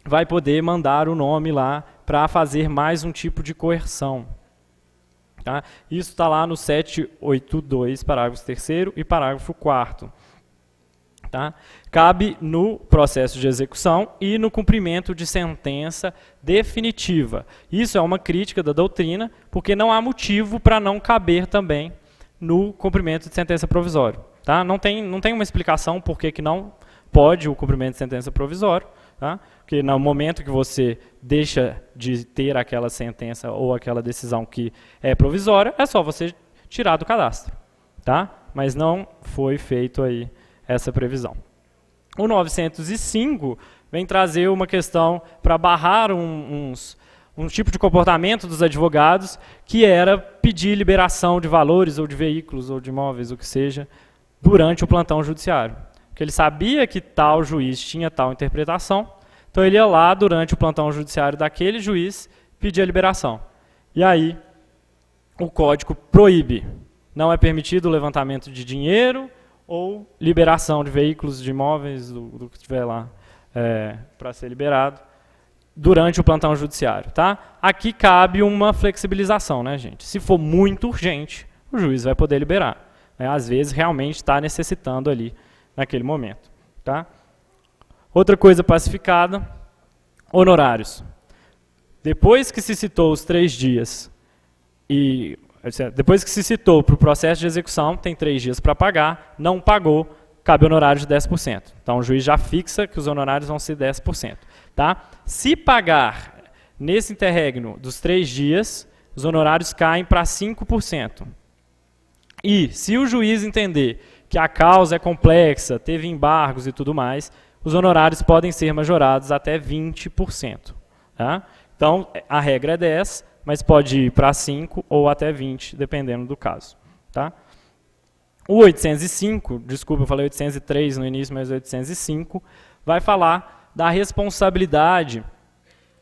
Vai poder mandar o nome lá para fazer mais um tipo de coerção. Tá? Isso está lá no 782, parágrafo 3º e parágrafo 4º. Tá? Cabe no processo de execução e no cumprimento de sentença definitiva. Isso é uma crítica da doutrina, porque não há motivo para não caber também no cumprimento de sentença provisória. Tá? Não tem uma explicação por que não pode o cumprimento de sentença provisória, tá? Porque no momento que você deixa de ter aquela sentença ou aquela decisão que é provisória, é só você tirar do cadastro. Tá? Mas não foi feito aí essa previsão. O 905 vem trazer uma questão para barrar um tipo de comportamento dos advogados, que era pedir liberação de valores ou de veículos ou de imóveis, o que seja, durante o plantão judiciário. Porque ele sabia que tal juiz tinha tal interpretação, então ele ia lá durante o plantão judiciário daquele juiz pedir a liberação. E aí o código proíbe. Não é permitido o levantamento de dinheiro ou liberação de veículos, de imóveis, do que estiver lá para ser liberado, durante o plantão judiciário. Tá? Aqui cabe uma flexibilização, né, gente? Se for muito urgente, o juiz vai poder liberar. Né? Às vezes, realmente está necessitando ali, naquele momento. Tá? Outra coisa pacificada, honorários. Depois que se citou os 3 dias, depois que se citou para o processo de execução, tem 3 dias para pagar, não pagou, cabe honorário de 10%. Então o juiz já fixa que os honorários vão ser 10%. Tá? Se pagar nesse interregno dos 3 dias, os honorários caem para 5%. E se o juiz entender que a causa é complexa, teve embargos e tudo mais, os honorários podem ser majorados até 20%. Tá? Então a regra é 10%, mas pode ir para 5 ou até 20, dependendo do caso. Tá? O 805, desculpa, eu falei 803 no início, mas 805, vai falar da responsabilidade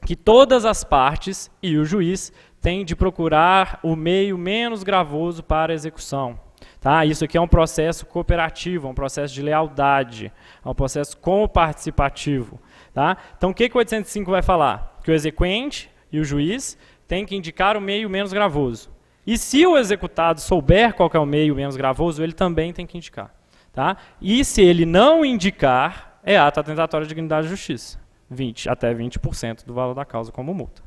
que todas as partes e o juiz têm de procurar o meio menos gravoso para a execução. Tá? Isso aqui é um processo cooperativo, é um processo de lealdade, é um processo coparticipativo. Tá? Então o que o 805 vai falar? Que o exequente e o juiz tem que indicar o meio menos gravoso. E se o executado souber qual que é o meio menos gravoso, ele também tem que indicar. Tá? E se ele não indicar, é ato atentatório à dignidade e justiça. Até 20% do valor da causa como multa.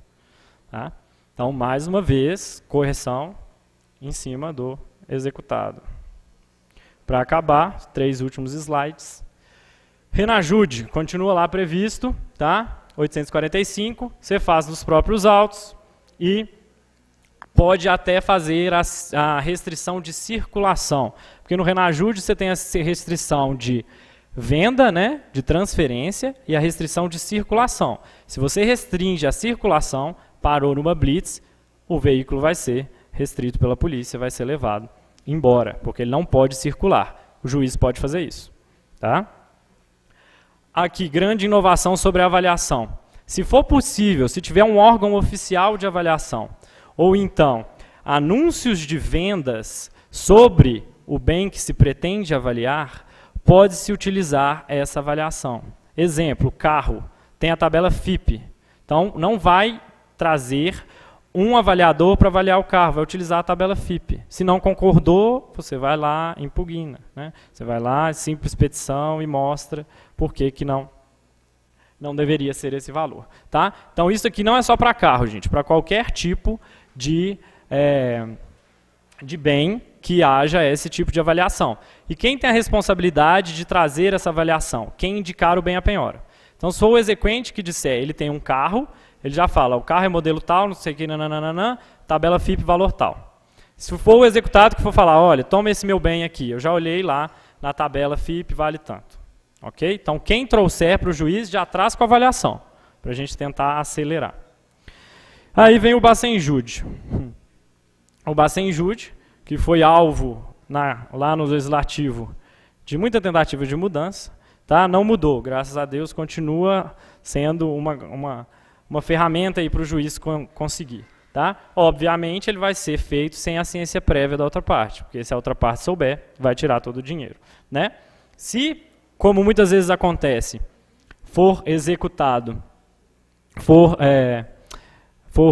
Tá? Então, mais uma vez, correção em cima do executado. Para acabar, 3 últimos slides. Renajude, continua lá previsto, tá? 845, você faz nos próprios autos, e pode até fazer a restrição de circulação. Porque no Renajude você tem a restrição de venda, né, de transferência, e a restrição de circulação. Se você restringe a circulação, parou numa blitz, o veículo vai ser restrito pela polícia, vai ser levado embora, porque ele não pode circular. O juiz pode fazer isso. Tá? Aqui, grande inovação sobre a avaliação. Se for possível, se tiver um órgão oficial de avaliação, ou então anúncios de vendas sobre o bem que se pretende avaliar, pode-se utilizar essa avaliação. Exemplo, carro, tem a tabela FIPE. Então, não vai trazer um avaliador para avaliar o carro, vai utilizar a tabela FIPE. Se não concordou, você vai lá e impugna. Né? Você vai lá, simples petição e mostra por que não deveria ser esse valor. Tá? Então isso aqui não é só para carro, gente, para qualquer tipo de bem que haja esse tipo de avaliação. E quem tem a responsabilidade de trazer essa avaliação? Quem indicar o bem à penhora. Então se for o exequente que disser, ele tem um carro, ele já fala, o carro é modelo tal, não sei o que, nananana, tabela FIPE, valor tal. Se for o executado que for falar, olha, toma esse meu bem aqui, eu já olhei lá na tabela FIPE, vale tanto. Ok? Então, quem trouxer para o juiz já traz com a avaliação, para a gente tentar acelerar. Aí vem o Bacenjude. O Bacenjude, que foi alvo lá no Legislativo de muita tentativa de mudança, tá? Não mudou, graças a Deus, continua sendo uma ferramenta para o juiz conseguir. Tá? Obviamente, ele vai ser feito sem a ciência prévia da outra parte, porque se a outra parte souber, vai tirar todo o dinheiro. Né? Se, como muitas vezes acontece, for executado, for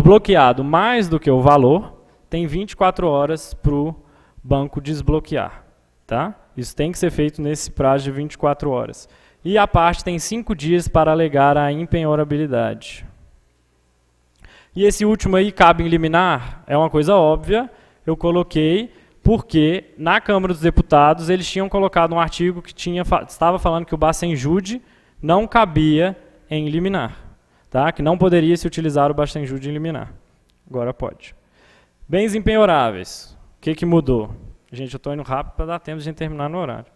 bloqueado mais do que o valor, tem 24 horas para o banco desbloquear. Tá? Isso tem que ser feito nesse prazo de 24 horas. E a parte tem 5 dias para alegar a impenhorabilidade. E esse último aí, cabe em liminar, é uma coisa óbvia, eu coloquei porque na Câmara dos Deputados eles tinham colocado um artigo que estava falando que o Bacenjude não cabia em liminar, tá? Que não poderia se utilizar o Bacenjude em liminar. Agora pode. Bens impenhoráveis, o que mudou? Gente, eu estou indo rápido para dar tempo de a gente terminar no horário.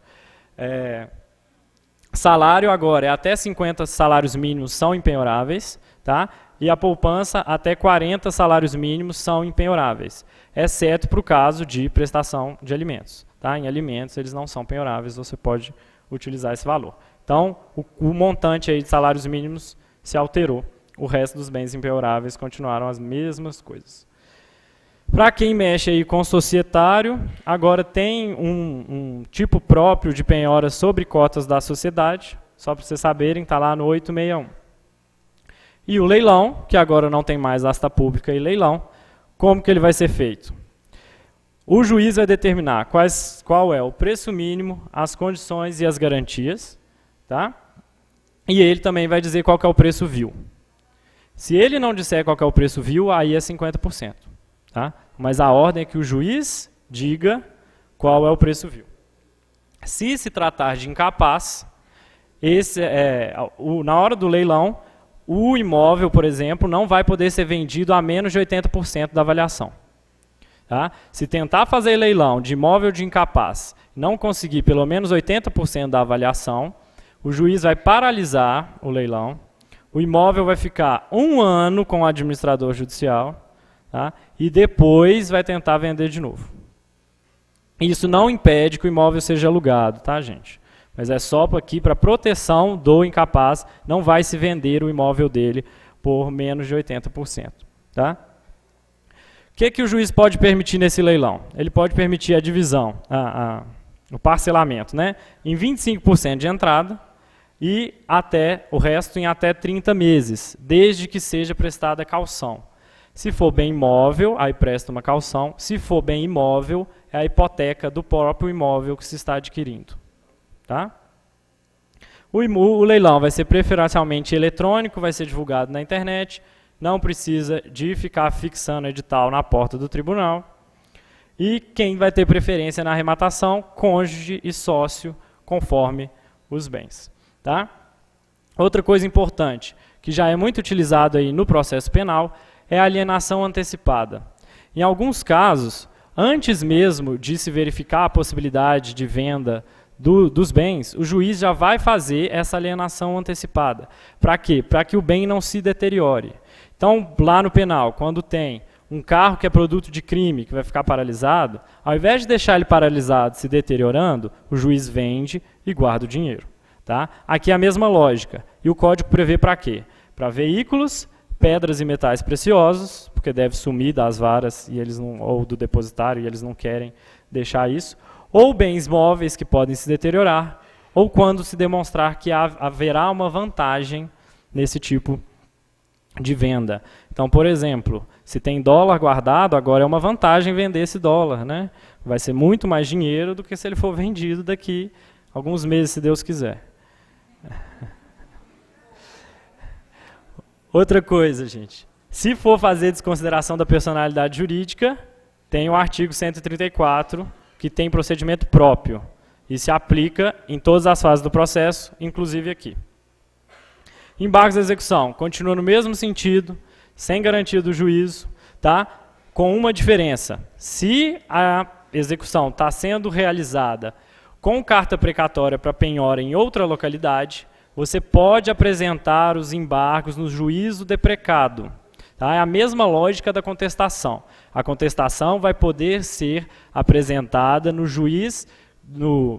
Salário agora é até 50 salários mínimos são impenhoráveis, tá? E a poupança até 40 salários mínimos são impenhoráveis, exceto para o caso de prestação de alimentos. Tá? Em alimentos eles não são penhoráveis, você pode utilizar esse valor. Então, o montante aí de salários mínimos se alterou, o resto dos bens impenhoráveis continuaram as mesmas coisas. Para quem mexe aí com societário, agora tem um tipo próprio de penhora sobre cotas da sociedade, só para vocês saberem, está lá no 861. E o leilão, que agora não tem mais asta pública e leilão, como que ele vai ser feito? O juiz vai determinar qual é o preço mínimo, as condições e as garantias, tá? E ele também vai dizer qual que é o preço vil. Se ele não disser qual que é o preço vil, aí é 50%. Tá? Mas a ordem é que o juiz diga qual é o preço vil. Se se tratar de incapaz, na hora do leilão, o imóvel, por exemplo, não vai poder ser vendido a menos de 80% da avaliação. Tá? Se tentar fazer leilão de imóvel de incapaz e não conseguir pelo menos 80% da avaliação, o juiz vai paralisar o leilão, o imóvel vai ficar 1 ano com o administrador judicial, tá? E depois vai tentar vender de novo. Isso não impede que o imóvel seja alugado, tá, gente? Mas é só aqui para proteção do incapaz, não vai se vender o imóvel dele por menos de 80%. Tá? O que o juiz pode permitir nesse leilão? Ele pode permitir a divisão, o parcelamento, né? Em 25% de entrada e o resto em até 30 meses, desde que seja prestada caução. Se for bem imóvel, aí presta uma caução. Se for bem imóvel, é a hipoteca do próprio imóvel que se está adquirindo. Tá? O leilão vai ser preferencialmente eletrônico, vai ser divulgado na internet, não precisa de ficar fixando edital na porta do tribunal. E quem vai ter preferência na arrematação? Cônjuge e sócio, conforme os bens. Tá? Outra coisa importante, que já é muito utilizado aí no processo penal, é a alienação antecipada. Em alguns casos, antes mesmo de se verificar a possibilidade de venda dos bens, o juiz já vai fazer essa alienação antecipada. Para quê? Para que o bem não se deteriore. Então, lá no penal, quando tem um carro que é produto de crime, que vai ficar paralisado, ao invés de deixar ele paralisado, se deteriorando, o juiz vende e guarda o dinheiro. Tá? Aqui é a mesma lógica. E o código prevê para quê? Para veículos, pedras e metais preciosos, porque deve sumir das varas e eles não, ou do depositário e eles não querem deixar isso, ou bens móveis que podem se deteriorar, ou quando se demonstrar que haverá uma vantagem nesse tipo de venda. Então, por exemplo, se tem dólar guardado, agora é uma vantagem vender esse dólar, né? Vai ser muito mais dinheiro do que se ele for vendido daqui a alguns meses, se Deus quiser. Outra coisa, gente. Se for fazer desconsideração da personalidade jurídica, tem o artigo 134, que tem procedimento próprio e se aplica em todas as fases do processo, inclusive aqui. Embargos da execução, continua no mesmo sentido, sem garantia do juízo, tá? Com uma diferença. Se a execução está sendo realizada com carta precatória para penhora em outra localidade, você pode apresentar os embargos no juízo deprecado. Tá? É a mesma lógica da contestação. A contestação vai poder ser apresentada no juiz,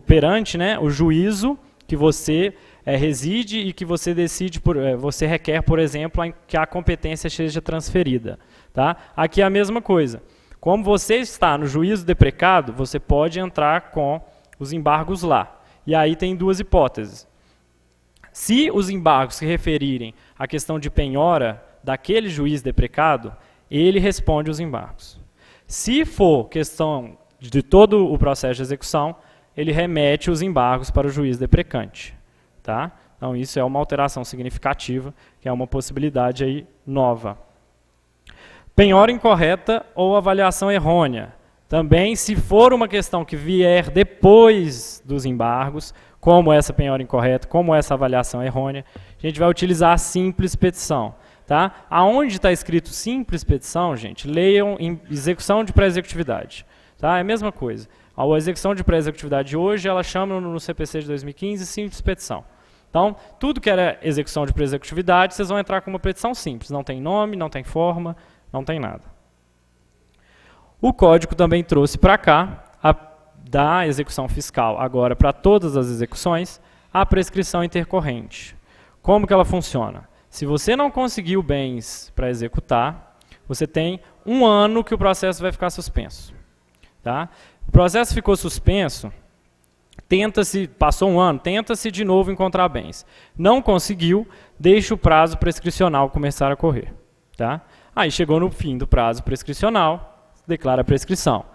perante, né, o juízo que você reside e que você decide, você requer, por exemplo, que a competência seja transferida. Tá? Aqui é a mesma coisa. Como você está no juízo deprecado, você pode entrar com os embargos lá. E aí tem duas hipóteses. Se os embargos se referirem à questão de penhora daquele juiz deprecado, ele responde os embargos. Se for questão de todo o processo de execução, ele remete os embargos para o juiz deprecante. Tá? Então isso é uma alteração significativa, que é uma possibilidade aí nova. Penhora incorreta ou avaliação errônea. Também, se for uma questão que vier depois dos embargos, como essa penhora incorreta, como essa avaliação errônea, a gente vai utilizar a simples petição. Tá? Aonde está escrito simples petição, gente, leiam em execução de pré-executividade. Tá? É a mesma coisa. A execução de pré-executividade hoje, ela chama no CPC de 2015 simples petição. Então, tudo que era execução de pré-executividade, vocês vão entrar com uma petição simples. Não tem nome, não tem forma, não tem nada. O código também trouxe para cá, da execução fiscal, agora para todas as execuções, a prescrição intercorrente. Como que ela funciona? Se você não conseguiu bens para executar, você tem 1 ano que o processo vai ficar suspenso. Tá? O processo ficou suspenso, passou 1 ano, tenta-se de novo encontrar bens. Não conseguiu, deixa o prazo prescricional começar a correr. Tá? Aí chegou no fim do prazo prescricional, declara a prescrição.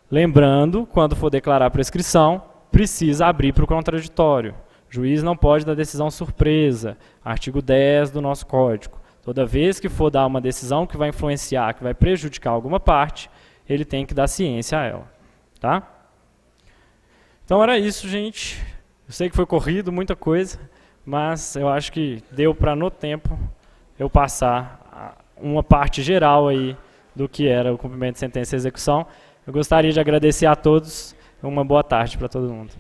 Lembrando, quando for declarar a prescrição, precisa abrir para o contraditório. O juiz não pode dar decisão surpresa, artigo 10 do nosso código. Toda vez que for dar uma decisão que vai influenciar, que vai prejudicar alguma parte, ele tem que dar ciência a ela. Tá? Então era isso, gente. Eu sei que foi corrido, muita coisa, mas eu acho que deu para, no tempo, eu passar uma parte geral aí do que era o cumprimento de sentença e execução. Eu gostaria de agradecer a todos. Uma boa tarde para todo mundo.